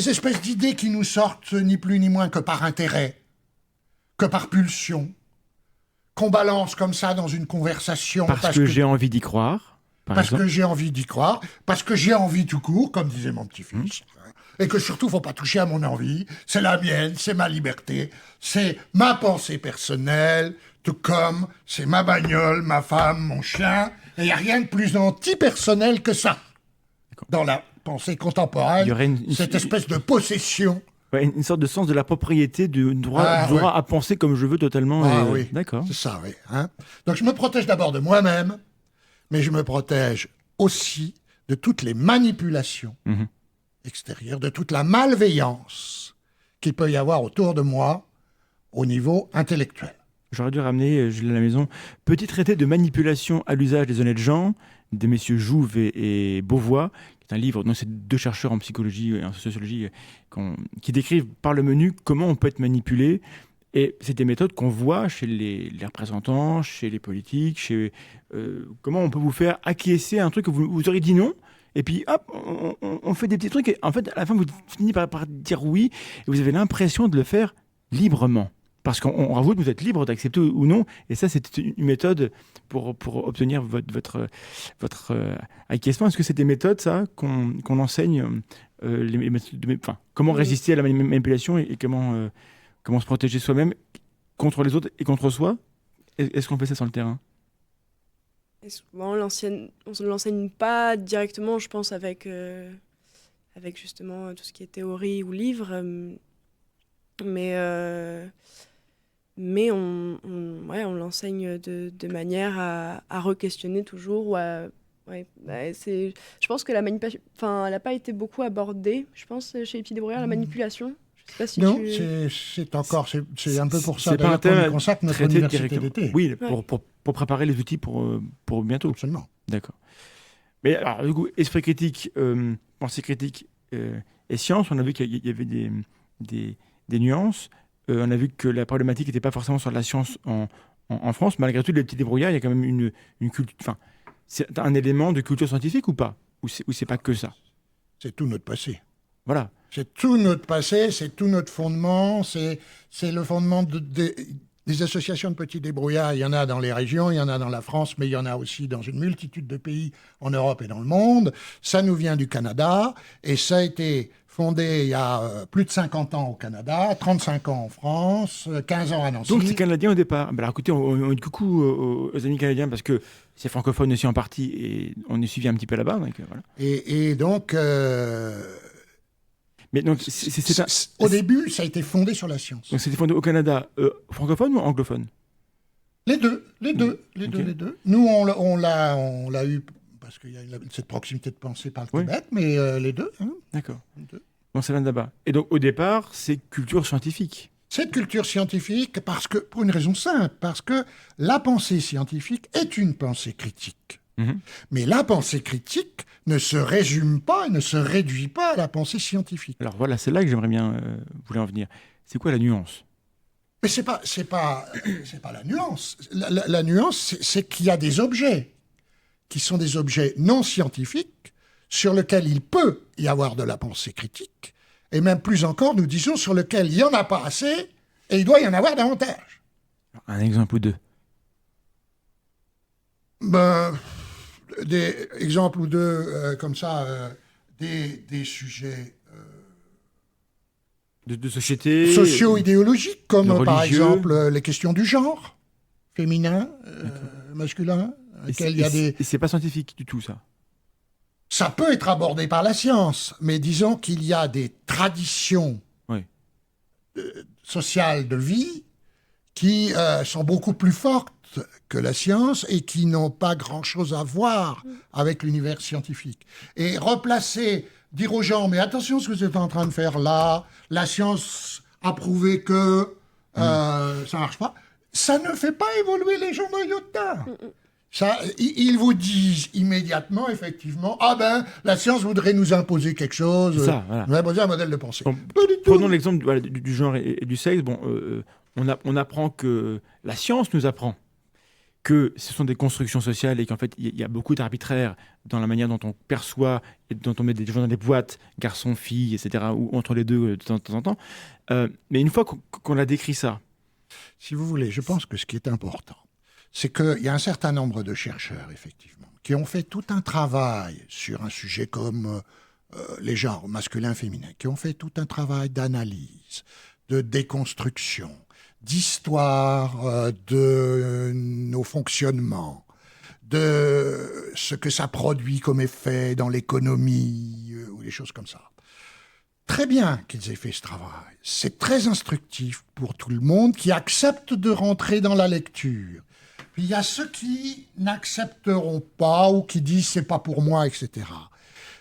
Speaker 3: espèces d'idées qui nous sortent ni plus ni moins que par intérêt, que par pulsion, qu'on balance comme ça dans une conversation.
Speaker 1: Parce que j'ai envie d'y croire, par
Speaker 3: Parce
Speaker 1: exemple.
Speaker 3: que j'ai envie d'y croire, parce que j'ai envie tout court, comme disait mon petit-fils, et que surtout, faut pas toucher à mon envie, c'est la mienne, c'est ma liberté, c'est ma pensée personnelle, tout comme c'est ma bagnole, ma femme, mon chien, et il n'y a rien de plus anti-personnel que ça. Dans la pensée contemporaine,
Speaker 1: Il y aurait
Speaker 3: cette espèce de possession.
Speaker 1: Ouais, une sorte de sens de la propriété, du droit,
Speaker 3: Ah,
Speaker 1: droit
Speaker 3: ouais.
Speaker 1: à penser comme je veux totalement.
Speaker 3: Ah
Speaker 1: et-
Speaker 3: oui,
Speaker 1: D'accord.
Speaker 3: c'est ça, oui. Hein. Donc je me protège d'abord de moi-même, mais je me protège aussi de toutes les manipulations
Speaker 1: Mhm.
Speaker 3: extérieures, de toute la malveillance qu'il peut y avoir autour de moi au niveau intellectuel.
Speaker 1: J'aurais dû ramener, je l'ai à la maison, petit traité de manipulation à l'usage des honnêtes gens, de messieurs Jouve et Beauvois, qui est un livre dont c'est deux chercheurs en psychologie et en sociologie qui décrivent par le menu comment on peut être manipulé. Et c'est des méthodes qu'on voit chez les représentants, chez les politiques, comment on peut vous faire acquiescer à un truc que vous aurez dit non. Et puis, hop, on fait des petits trucs. Et en fait, à la fin, vous finissez par dire oui. Et vous avez l'impression de le faire librement. Parce qu'on rajoute, vous êtes libre d'accepter ou non. Et ça, c'est une méthode pour obtenir votre acquiescement. Est-ce que c'est des méthodes, ça, qu'on enseigne comment résister à la manipulation et comment se protéger soi-même contre les autres et contre soi? Est-ce qu'on fait ça sur le terrain?
Speaker 2: On ne l'enseigne pas directement, je pense, avec justement tout ce qui est théorie ou livre. Mais on l'enseigne de manière à re-questionner toujours. Je pense que la manipulation, elle n'a pas été beaucoup abordée, je pense, chez les petits débrouillards, la manipulation. Je sais pas si
Speaker 3: Non,
Speaker 2: tu...
Speaker 3: c'est un peu pour ça
Speaker 1: C'est pas un
Speaker 3: d'ailleurs qu'on
Speaker 1: thème
Speaker 3: consacre notre
Speaker 1: traité
Speaker 3: université
Speaker 1: directement.
Speaker 3: d'été.
Speaker 1: Oui,
Speaker 2: Ouais.
Speaker 1: pour préparer les outils pour bientôt.
Speaker 3: Absolument.
Speaker 1: D'accord. Mais alors, du coup, esprit critique, pensée critique et science, on a vu qu'il y avait des nuances. On a vu que la problématique n'était pas forcément sur la science en France. Malgré tout, les petits débrouillards, il y a quand même une culture. Enfin, c'est un élément de culture scientifique ou pas? Ou c'est pas que ça?
Speaker 3: C'est tout notre passé.
Speaker 1: Voilà.
Speaker 3: C'est tout notre passé, c'est tout notre fondement, c'est le fondement des associations de petits débrouillards. Il y en a dans les régions, il y en a dans la France, mais il y en a aussi dans une multitude de pays en Europe et dans le monde. Ça nous vient du Canada et ça a été fondé il y a plus de 50 ans au Canada, 35 ans en France, 15 ans à Nancy.
Speaker 1: Donc c'est canadien au départ. Ben alors écoutez, on dit coucou aux amis canadiens parce que c'est francophone aussi en partie et on est suivi un petit peu là-bas. Donc, voilà.
Speaker 3: Et donc,
Speaker 1: Mais donc
Speaker 3: au début, ça a été fondé sur la science.
Speaker 1: Donc c'était fondé au Canada francophone ou anglophone?
Speaker 3: Les deux. Nous, on l'a eu parce qu'il y a cette proximité de pensée par le
Speaker 1: Oui.
Speaker 3: Québec, mais les deux. Hein,
Speaker 1: D'accord.
Speaker 3: les deux.
Speaker 1: Donc ça vient de là-bas. Et donc au départ, c'est culture scientifique.
Speaker 3: Cette culture scientifique, pour une raison simple, parce que la pensée scientifique est une pensée critique. Mais la pensée critique ne se résume pas et ne se réduit pas à la pensée scientifique.
Speaker 1: Alors voilà, c'est là que j'aimerais bien vouloir en venir. C'est quoi la nuance?
Speaker 3: Mais c'est pas la nuance. La nuance, c'est qu'il y a des objets qui sont des objets non scientifiques sur lesquels il peut y avoir de la pensée critique, et même plus encore, nous disons, sur lesquels il n'y en a pas assez et il doit y en avoir davantage.
Speaker 1: Un exemple ou deux.
Speaker 3: Des exemples ou deux comme ça, des sujets
Speaker 1: De société.
Speaker 3: socio-idéologiques, comme par
Speaker 1: religieux.
Speaker 3: exemple les questions du genre, féminin, masculin, auxquelles il y a des...
Speaker 1: Et c'est pas scientifique du tout, ça.
Speaker 3: Ça peut être abordé par la science, mais disons qu'il y a des traditions
Speaker 1: Oui.
Speaker 3: sociales de vie qui sont beaucoup plus fortes que la science et qui n'ont pas grand-chose à voir avec l'univers scientifique. Et dire aux gens, mais attention ce que vous êtes en train de faire là, la science a prouvé que ça marche pas, ça ne fait pas évoluer les gens d'un iota. Ça, ils vous disent immédiatement, effectivement, la science voudrait nous imposer quelque chose,
Speaker 1: Ça, voilà.
Speaker 3: nous imposer un modèle de pensée.
Speaker 1: Bon,
Speaker 3: Pas du tout.
Speaker 1: prenons l'exemple du genre et du sexe. Bon, on apprend que la science nous apprend que ce sont des constructions sociales et qu'en fait, il y a beaucoup d'arbitraire dans la manière dont on perçoit et dont on met des gens dans des boîtes, garçons, filles, etc., ou entre les deux de temps en temps. Mais une fois qu'on a décrit ça...
Speaker 3: Si vous voulez, je pense que ce qui est important, c'est qu'il y a un certain nombre de chercheurs, effectivement, qui ont fait tout un travail sur un sujet comme les genres masculin-féminin, qui ont fait tout un travail d'analyse, de déconstruction, d'histoire de nos fonctionnements, de ce que ça produit comme effet dans l'économie, ou des choses comme ça. Très bien qu'ils aient fait ce travail. C'est très instructif pour tout le monde qui accepte de rentrer dans la lecture. Puis il y a ceux qui n'accepteront pas ou qui disent c'est pas pour moi, etc.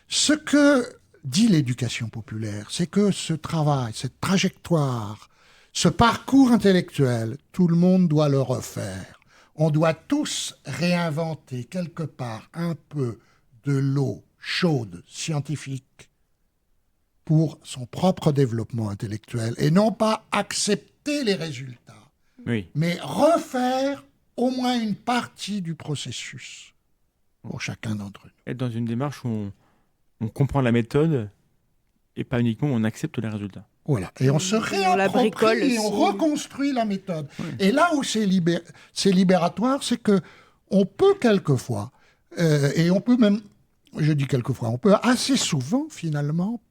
Speaker 3: Ce que dit l'éducation populaire, c'est que ce travail, cette trajectoire, ce parcours intellectuel, tout le monde doit le refaire. On doit tous réinventer quelque part un peu de l'eau chaude, scientifique, pour son propre développement intellectuel, et non pas accepter les résultats, mais refaire au moins une partie du processus pour chacun d'entre nous.
Speaker 1: Être dans une démarche où on comprend la méthode et pas uniquement on accepte les résultats.
Speaker 3: Voilà, et on se réapproprie et on reconstruit la méthode. Oui. Et là où c'est libératoire, c'est que on peut quelquefois, et on peut même, je dis quelquefois, on peut assez souvent finalement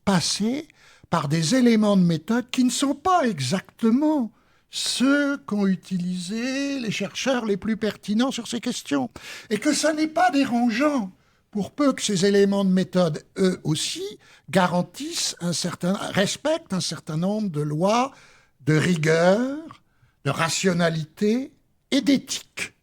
Speaker 3: passer par des éléments de méthode qui ne sont pas exactement ceux qu'ont utilisé les chercheurs les plus pertinents sur ces questions. Et que ça n'est pas dérangeant, pour peu que ces éléments de méthode, eux aussi, respectent un certain nombre de lois de rigueur, de rationalité et d'éthique.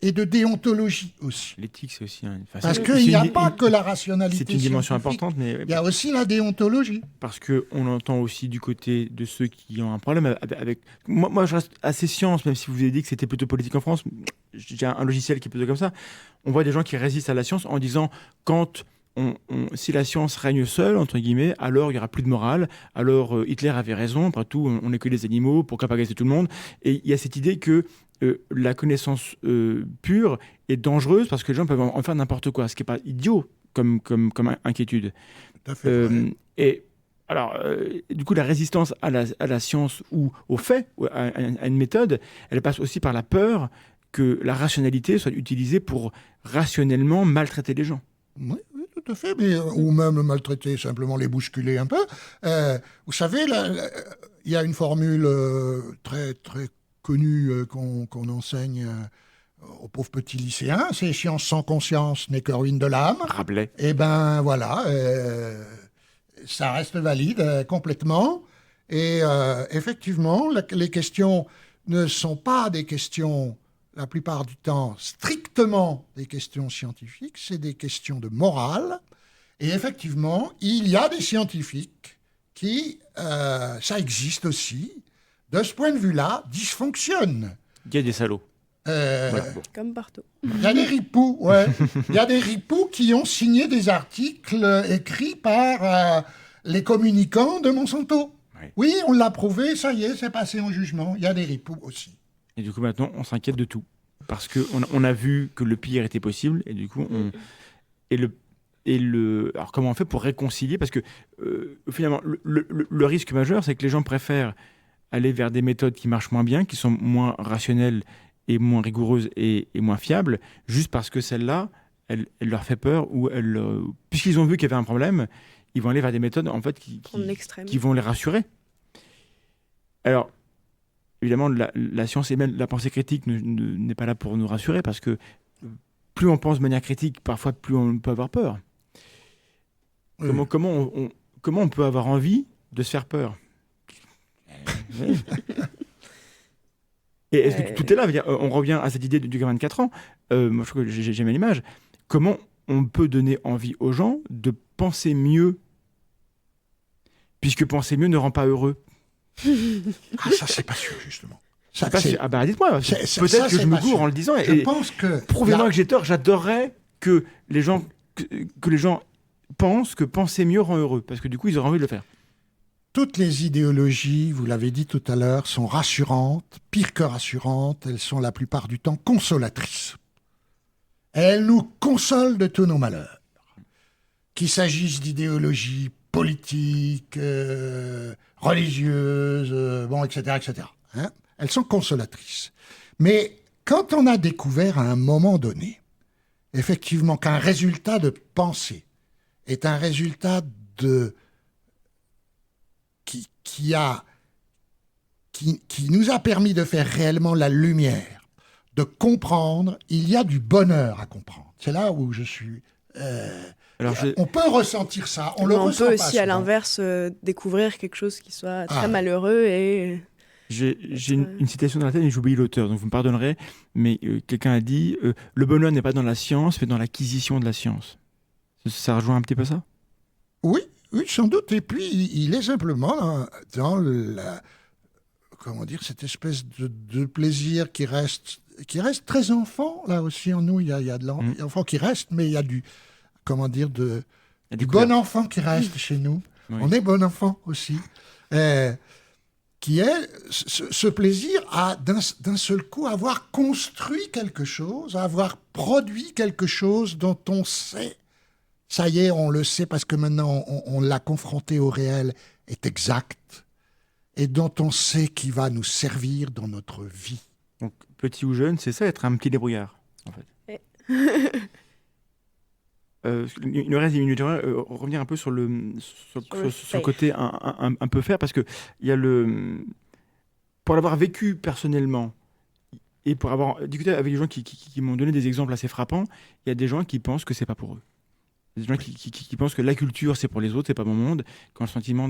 Speaker 3: Et de déontologie aussi.
Speaker 1: L'éthique, c'est aussi...
Speaker 3: Parce qu'il n'y a pas que la rationalité.
Speaker 1: C'est une dimension importante, mais...
Speaker 3: Il y a aussi la déontologie.
Speaker 1: Parce qu'on entend aussi du côté de ceux qui ont un problème avec... Moi, je reste assez science, même si vous avez dit que c'était plutôt politique en France. J'ai un logiciel qui est plutôt comme ça. On voit des gens qui résistent à la science en disant si la science règne seule, entre guillemets, alors il n'y aura plus de morale. Alors Hitler avait raison. Après tout, on n'est que des animaux, pourquoi pas gazer tout le monde? Et il y a cette idée que la connaissance pure est dangereuse parce que les gens peuvent en faire n'importe quoi, ce qui n'est pas idiot comme inquiétude.
Speaker 3: Tout à fait.
Speaker 1: Et alors, du coup, la résistance à la science ou au fait, ou à une méthode, elle passe aussi par la peur que la rationalité soit utilisée pour rationnellement maltraiter les gens.
Speaker 3: Oui, tout à fait, mais, ou même maltraiter, simplement les bousculer un peu. Vous savez, il y a une formule très, très connue qu'on enseigne aux pauvres petits lycéens, c'est « science sans conscience n'est que ruine de l'âme ».
Speaker 1: Rabelais.
Speaker 3: Eh ben voilà, ça reste valide complètement. Et effectivement, les questions ne sont pas des questions, la plupart du temps, strictement des questions scientifiques, c'est des questions de morale. Et effectivement, il y a des scientifiques qui, ça existe aussi, de ce point de vue-là, dysfonctionnent.
Speaker 1: Il y a des salauds.
Speaker 2: Comme partout.
Speaker 3: Il y a des ripoux, ouais. Il y a des ripoux qui ont signé des articles écrits par les communicants de Monsanto.
Speaker 1: Ouais.
Speaker 3: Oui, on l'a prouvé, ça y est, c'est passé en jugement. Il y a des ripoux aussi.
Speaker 1: Et du coup, maintenant, on s'inquiète de tout. Parce qu'on a vu que le pire était possible, et du coup, alors, comment on fait pour réconcilier? Parce que, finalement, le risque majeur, c'est que les gens préfèrent aller vers des méthodes qui marchent moins bien, qui sont moins rationnelles et moins rigoureuses et moins fiables, juste parce que celle-là, elle leur fait peur, ou puisqu'ils ont vu qu'il y avait un problème, ils vont aller vers des méthodes, en fait,
Speaker 2: Prendre l'extrême.
Speaker 1: qui vont les rassurer. Alors, évidemment, la science et même la pensée critique n'est pas là pour nous rassurer, parce que plus on pense de manière critique, parfois plus on peut avoir peur.
Speaker 3: Oui.
Speaker 1: Comment on peut avoir envie de se faire peur? Oui. Et est-ce que tout est là? Je veux dire, on revient à cette idée du gamin de 4 ans. Moi, je trouve que j'aime l'image. Comment on peut donner envie aux gens de penser mieux, puisque penser mieux ne rend pas heureux?
Speaker 3: Ah, ça, c'est pas sûr, justement. Ça, c'est-
Speaker 1: Ah bah dites-moi,
Speaker 3: ça,
Speaker 1: peut-être que
Speaker 3: c'est
Speaker 1: je me
Speaker 3: pas
Speaker 1: gourre
Speaker 3: sûr.
Speaker 1: en le disant.
Speaker 3: Je
Speaker 1: Et
Speaker 3: pense que...
Speaker 1: prouvez-moi que j'ai tort. J'adorerais que les gens pensent que penser mieux rend heureux, parce que du coup, ils auraient envie de le faire.
Speaker 3: Toutes les idéologies, vous l'avez dit tout à l'heure, sont rassurantes, pire que rassurantes, elles sont la plupart du temps consolatrices. Elles nous consolent de tous nos malheurs. Qu'il s'agisse d'idéologies politiques, religieuses, bon, etc., etc. Hein, elles sont consolatrices. Mais quand on a découvert à un moment donné, effectivement, qu'un résultat de pensée est un résultat qui nous a permis de faire réellement la lumière, de comprendre, il y a du bonheur à comprendre. C'est là où je suis.
Speaker 1: Alors,
Speaker 3: On peut ressentir ça, on le
Speaker 2: Mais on
Speaker 3: ressent
Speaker 2: peut
Speaker 3: pas
Speaker 2: aussi, à
Speaker 3: souvent.
Speaker 2: l'inverse, découvrir quelque chose qui soit très
Speaker 3: Ah.
Speaker 2: malheureux et...
Speaker 1: j'ai une citation dans la tête et j'ai oublié l'auteur, donc vous me pardonnerez, mais quelqu'un a dit le bonheur n'est pas dans la science, mais dans l'acquisition de la science. Ça rejoint un petit peu ça?
Speaker 3: Oui, oui, sans doute. Et puis, il est simplement dans comment dire, cette espèce de plaisir qui reste très enfant. Là aussi, en nous, il y a de l'enfant qui reste, mais il y a du bon enfant qui reste chez nous.
Speaker 1: Oui.
Speaker 3: On est bon enfant aussi. Qui est ce plaisir à, d'un seul coup, avoir construit quelque chose, avoir produit quelque chose dont on sait, ça y est, on le sait parce que maintenant on l'a confronté au réel, est exact, et dont on sait qu'il va nous servir dans notre vie.
Speaker 1: Donc, petit ou jeune, c'est ça, être un petit débrouillard, en fait. Il nous reste 10 minutes. J'aimerais revenir un peu sur le côté un peu faire, parce que il y a pour l'avoir vécu personnellement et pour avoir discuté avec des gens qui m'ont donné des exemples assez frappants, il y a des gens qui pensent que c'est pas pour eux. Il y a des gens qui pensent que la culture c'est pour les autres, c'est pas mon monde, qui ont le sentiment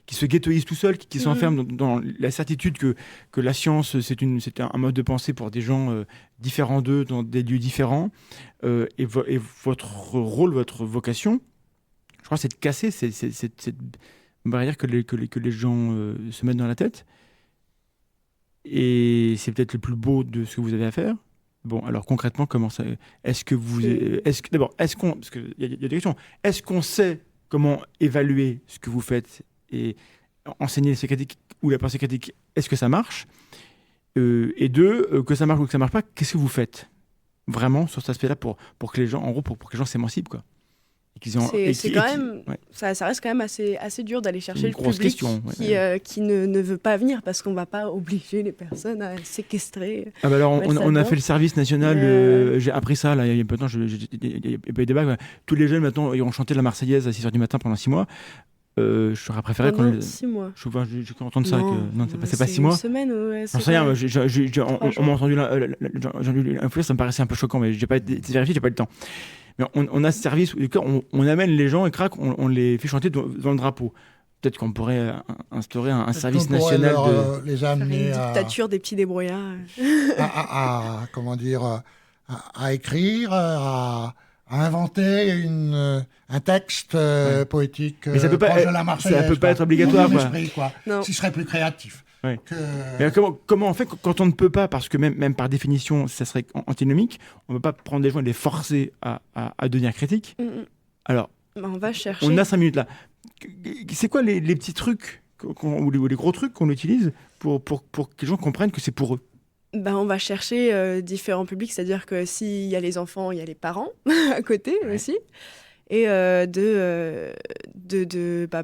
Speaker 1: qui se ghettoisent tout seuls, qui s'enferment dans la certitude que la science c'est un mode de pensée pour des gens différents d'eux, dans des lieux différents. Et votre rôle, votre vocation, je crois, c'est de casser cette barrière que les gens se mettent dans la tête. Et c'est peut-être le plus beau de ce que vous avez à faire. Bon, alors concrètement, comment ça? D'abord, parce qu'il y a des questions. Est-ce qu'on sait comment évaluer ce que vous faites et enseigner l'esprit critique ou la pensée critique? Est-ce que ça marche? Et deux, que ça marche ou que ça marche pas, qu'est-ce que vous faites vraiment sur cet aspect-là pour que les gens, en gros, pour que les gens s'émancipent, quoi?
Speaker 2: C'est quand même, ça reste quand même assez dur d'aller chercher le public
Speaker 1: question,
Speaker 2: qui ne veut pas venir, parce qu'on ne va pas obliger les personnes à séquestrer.
Speaker 1: Ah bah alors, on a fait le service national, j'ai appris ça, là, il y a peu de temps, il y a pas eu de débat. Tous les jeunes, maintenant, ils ont chanté la Marseillaise à 6h du matin pendant 6 mois. J'aurais préféré
Speaker 2: pendant 6 mois.
Speaker 1: Je peux entendre ça. Non, c'est pas 6 mois.
Speaker 2: Une semaine, ouais,
Speaker 1: j'en sais rien, on m'a entendu l'influence, ça me paraissait un peu choquant, mais j'ai pas vérifié, j'ai pas eu le temps. Mais on a ce service où on amène les gens et crac, on les fait chanter devant le drapeau. Peut-être qu'on pourrait instaurer un service national
Speaker 3: les amener
Speaker 2: une dictature des petits débrouillards.
Speaker 3: Comment dire, à écrire, à inventer un texte poétique.
Speaker 1: Mais ça peut pas
Speaker 3: de la Marseillaise,
Speaker 1: ça peut pas être obligatoire.
Speaker 3: Qui serait plus créatif.
Speaker 1: Ouais.
Speaker 3: que...
Speaker 1: Mais comment on fait quand on ne peut pas, parce que même par définition, ça serait antinomique, on ne peut pas prendre des gens et les forcer à devenir critiques. Alors,
Speaker 2: On va chercher.
Speaker 1: on a 5 minutes là. C'est quoi les petits trucs ou les gros trucs qu'on utilise pour que les gens comprennent que c'est pour eux?
Speaker 2: On va chercher différents publics, c'est-à-dire que s'il y a les enfants, il y a les parents à côté aussi. Et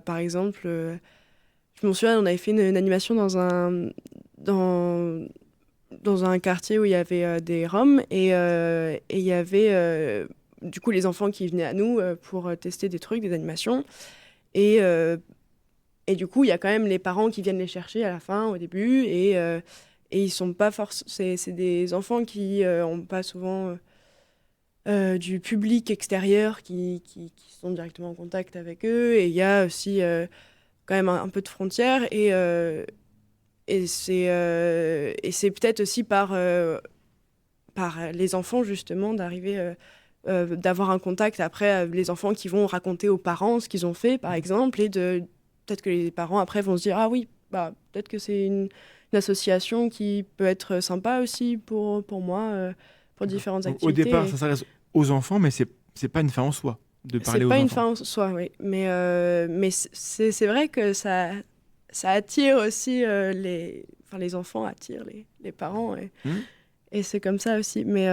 Speaker 2: par exemple, je me souviens, on avait fait une animation dans un quartier où il y avait des Roms et il y avait du coup les enfants qui venaient à nous pour tester des trucs, des animations. Et du coup, il y a quand même les parents qui viennent les chercher à la fin, au début, et ils sont pas c'est des enfants qui ont pas souvent du public extérieur qui sont directement en contact avec eux. Et il y a aussi quand même un peu de frontières. Et c'est peut-être aussi par les enfants, justement, d'arriver, d'avoir un contact après, les enfants qui vont raconter aux parents ce qu'ils ont fait, par exemple, et peut-être que les parents, après, vont se dire « Ah oui, peut-être que c'est une association qui peut être sympa aussi pour moi, pour différentes activités. »
Speaker 1: Au départ, ça s'adresse aux enfants, mais c'est pas une fin en soi de parler aux enfants.
Speaker 2: C'est pas une fin en soi, oui. Mais c'est vrai que ça attire aussi les enfants attirent les parents. Et c'est comme ça aussi. Mais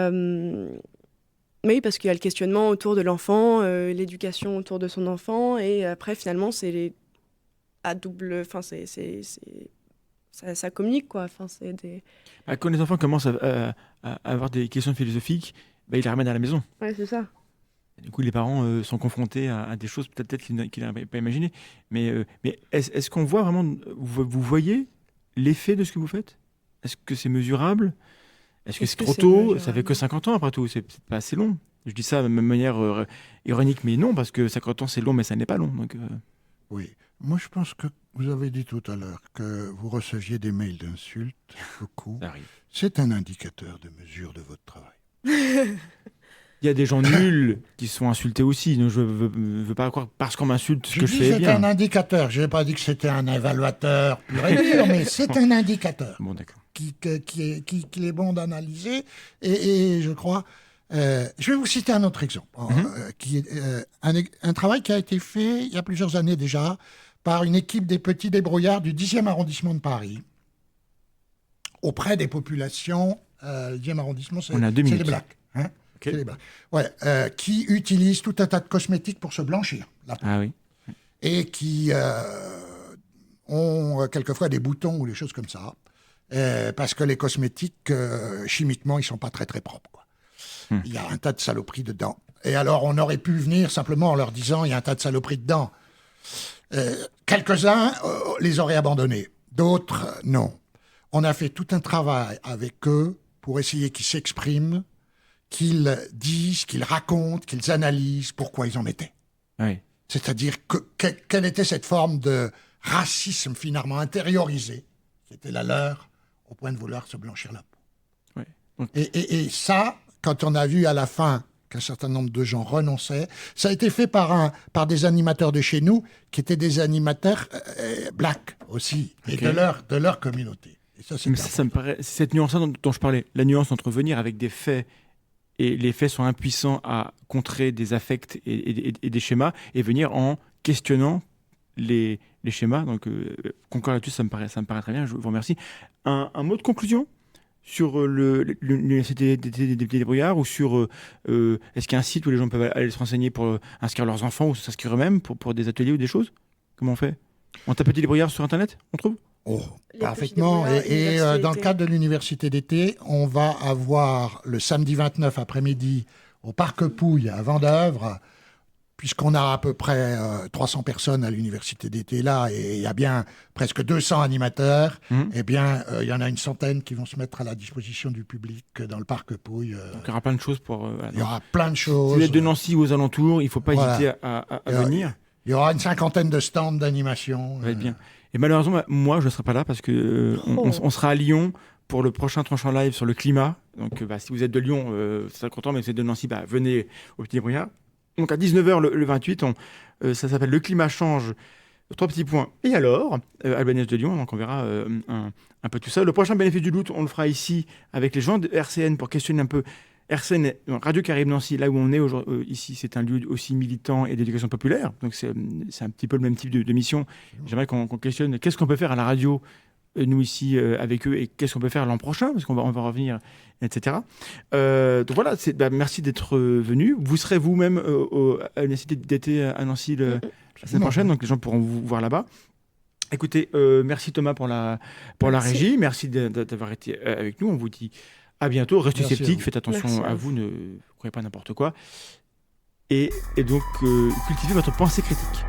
Speaker 2: oui, parce qu'il y a le questionnement autour de l'enfant, l'éducation autour de son enfant. Et après, finalement, c'est à double... Enfin, ça communique, quoi. Enfin, c'est des...
Speaker 1: Quand les enfants commencent à avoir des questions philosophiques, ils les ramènent à la maison.
Speaker 2: Ouais, c'est ça.
Speaker 1: Et du coup, les parents sont confrontés à des choses peut-être qu'ils n'avaient pas imaginées. Mais est-ce qu'on voit vraiment... Vous voyez l'effet de ce que vous faites? Est-ce que c'est mesurable? Est-ce que c'est trop tôt?
Speaker 2: mesurable?
Speaker 1: Ça fait que 50 ans après tout, c'est pas assez long. Je dis ça de manière ironique, mais non, parce que 50 ans c'est long, mais ça n'est pas long. Donc,
Speaker 3: Oui. Moi, je pense que vous avez dit tout à l'heure que vous receviez des mails d'insultes, beaucoup.
Speaker 1: ça arrive.
Speaker 3: C'est un indicateur de mesure de votre travail.
Speaker 1: Il y a des gens nuls qui sont insultés aussi. Donc je veux pas croire parce qu'on m'insulte ce que je
Speaker 3: dis
Speaker 1: fais
Speaker 3: c'est
Speaker 1: bien.
Speaker 3: un indicateur. Je n'ai pas dit que c'était un évaluateur pur et dur, mais c'est un indicateur
Speaker 1: Bon, d'accord.
Speaker 3: qu'il est bon d'analyser. Et je crois... je vais vous citer un autre exemple, qui est un travail qui a été fait il y a plusieurs années déjà par une équipe des petits débrouillards du 10e arrondissement de Paris auprès des populations. Le 10e arrondissement, c'est les Blacks. Hein,
Speaker 1: Okay.
Speaker 3: c'est les Blacks. Ouais, qui utilisent tout un tas de cosmétiques pour se blanchir la peau.
Speaker 1: Ah oui.
Speaker 3: Et qui ont quelquefois des boutons ou des choses comme ça. Parce que les cosmétiques, chimiquement, ils ne sont pas très très propres, quoi. Il y a un tas de saloperies dedans. Et alors, on aurait pu venir simplement en leur disant il y a un tas de saloperies dedans. Quelques-uns les auraient abandonnés, d'autres non. On a fait tout un travail avec eux pour essayer qu'ils s'expriment, qu'ils disent, qu'ils racontent, qu'ils analysent pourquoi ils en mettaient.
Speaker 1: Oui.
Speaker 3: C'est-à-dire quelle était cette forme de racisme finalement intériorisé qui était la leur au point de vouloir se blanchir la peau.
Speaker 1: Oui. Donc...
Speaker 3: Et ça, quand on a vu à la fin qu'un certain nombre de gens renonçaient, ça a été fait par des animateurs de chez nous, qui étaient des animateurs blacks aussi, et de leur communauté. Et
Speaker 1: ça me paraît, c'est cette nuance dont je parlais, la nuance entre venir avec des faits, et les faits sont impuissants à contrer des affects et des schémas, et venir en questionnant les schémas. Donc, concorde là-dessus, ça me paraît très bien, je vous remercie. Un mot de conclusion sur l'université des débrouillards, ou sur est-ce qu'il y a un site où les gens peuvent aller se renseigner pour inscrire leurs enfants ou s'inscrire eux-mêmes pour des ateliers ou des choses? Comment on fait? On tape Petits Débrouillards sur Internet, on trouve?
Speaker 3: Oh, parfaitement. Et dans le cadre de l'université d'été, on va avoir le samedi 29 après-midi au Parc Pouille à Vendeuvre, puisqu'on a à peu près 300 personnes à l'université d'été là, et il y a bien presque 200 animateurs, eh bien, il y en a une centaine qui vont se mettre à la disposition du public dans le Parc Pouille.
Speaker 1: Donc il y aura plein de choses pour...
Speaker 3: il y aura plein de choses.
Speaker 1: Si vous êtes de Nancy ou aux alentours, il ne faut pas hésiter à venir.
Speaker 3: Il y aura une cinquantaine de stands d'animation.
Speaker 1: Ça va être bien. Et malheureusement, moi, je ne serai pas là parce que on sera à Lyon pour le prochain Tranchant Live sur le climat. Donc, si vous êtes de Lyon, c'est très content, mais si vous êtes de Nancy, venez au Petit Débrouillard. Donc, à 19h le 28, ça s'appelle Le climat change. 3 petits points. Et alors, Albanese de Lyon, donc on verra un peu tout ça. Le prochain bénéfice du doute, on le fera ici avec les gens de RCN pour questionner un peu RCN, Radio Caraïbes Nancy, là où on est ici, c'est un lieu aussi militant et d'éducation populaire. Donc c'est un petit peu le même type de mission. J'aimerais qu'on questionne qu'est-ce qu'on peut faire à la radio, nous ici, avec eux, et qu'est-ce qu'on peut faire l'an prochain, parce qu'on va revenir, etc. Donc voilà, merci d'être venu. Vous serez vous-même à l'Université d'été à Nancy la semaine prochaine, donc les gens pourront vous voir là-bas. Écoutez, merci Thomas pour la régie, merci d'avoir été avec nous. On vous dit à bientôt, restez sceptiques, faites attention à vous, ne croyez pas n'importe quoi. Et donc, cultivez votre pensée critique.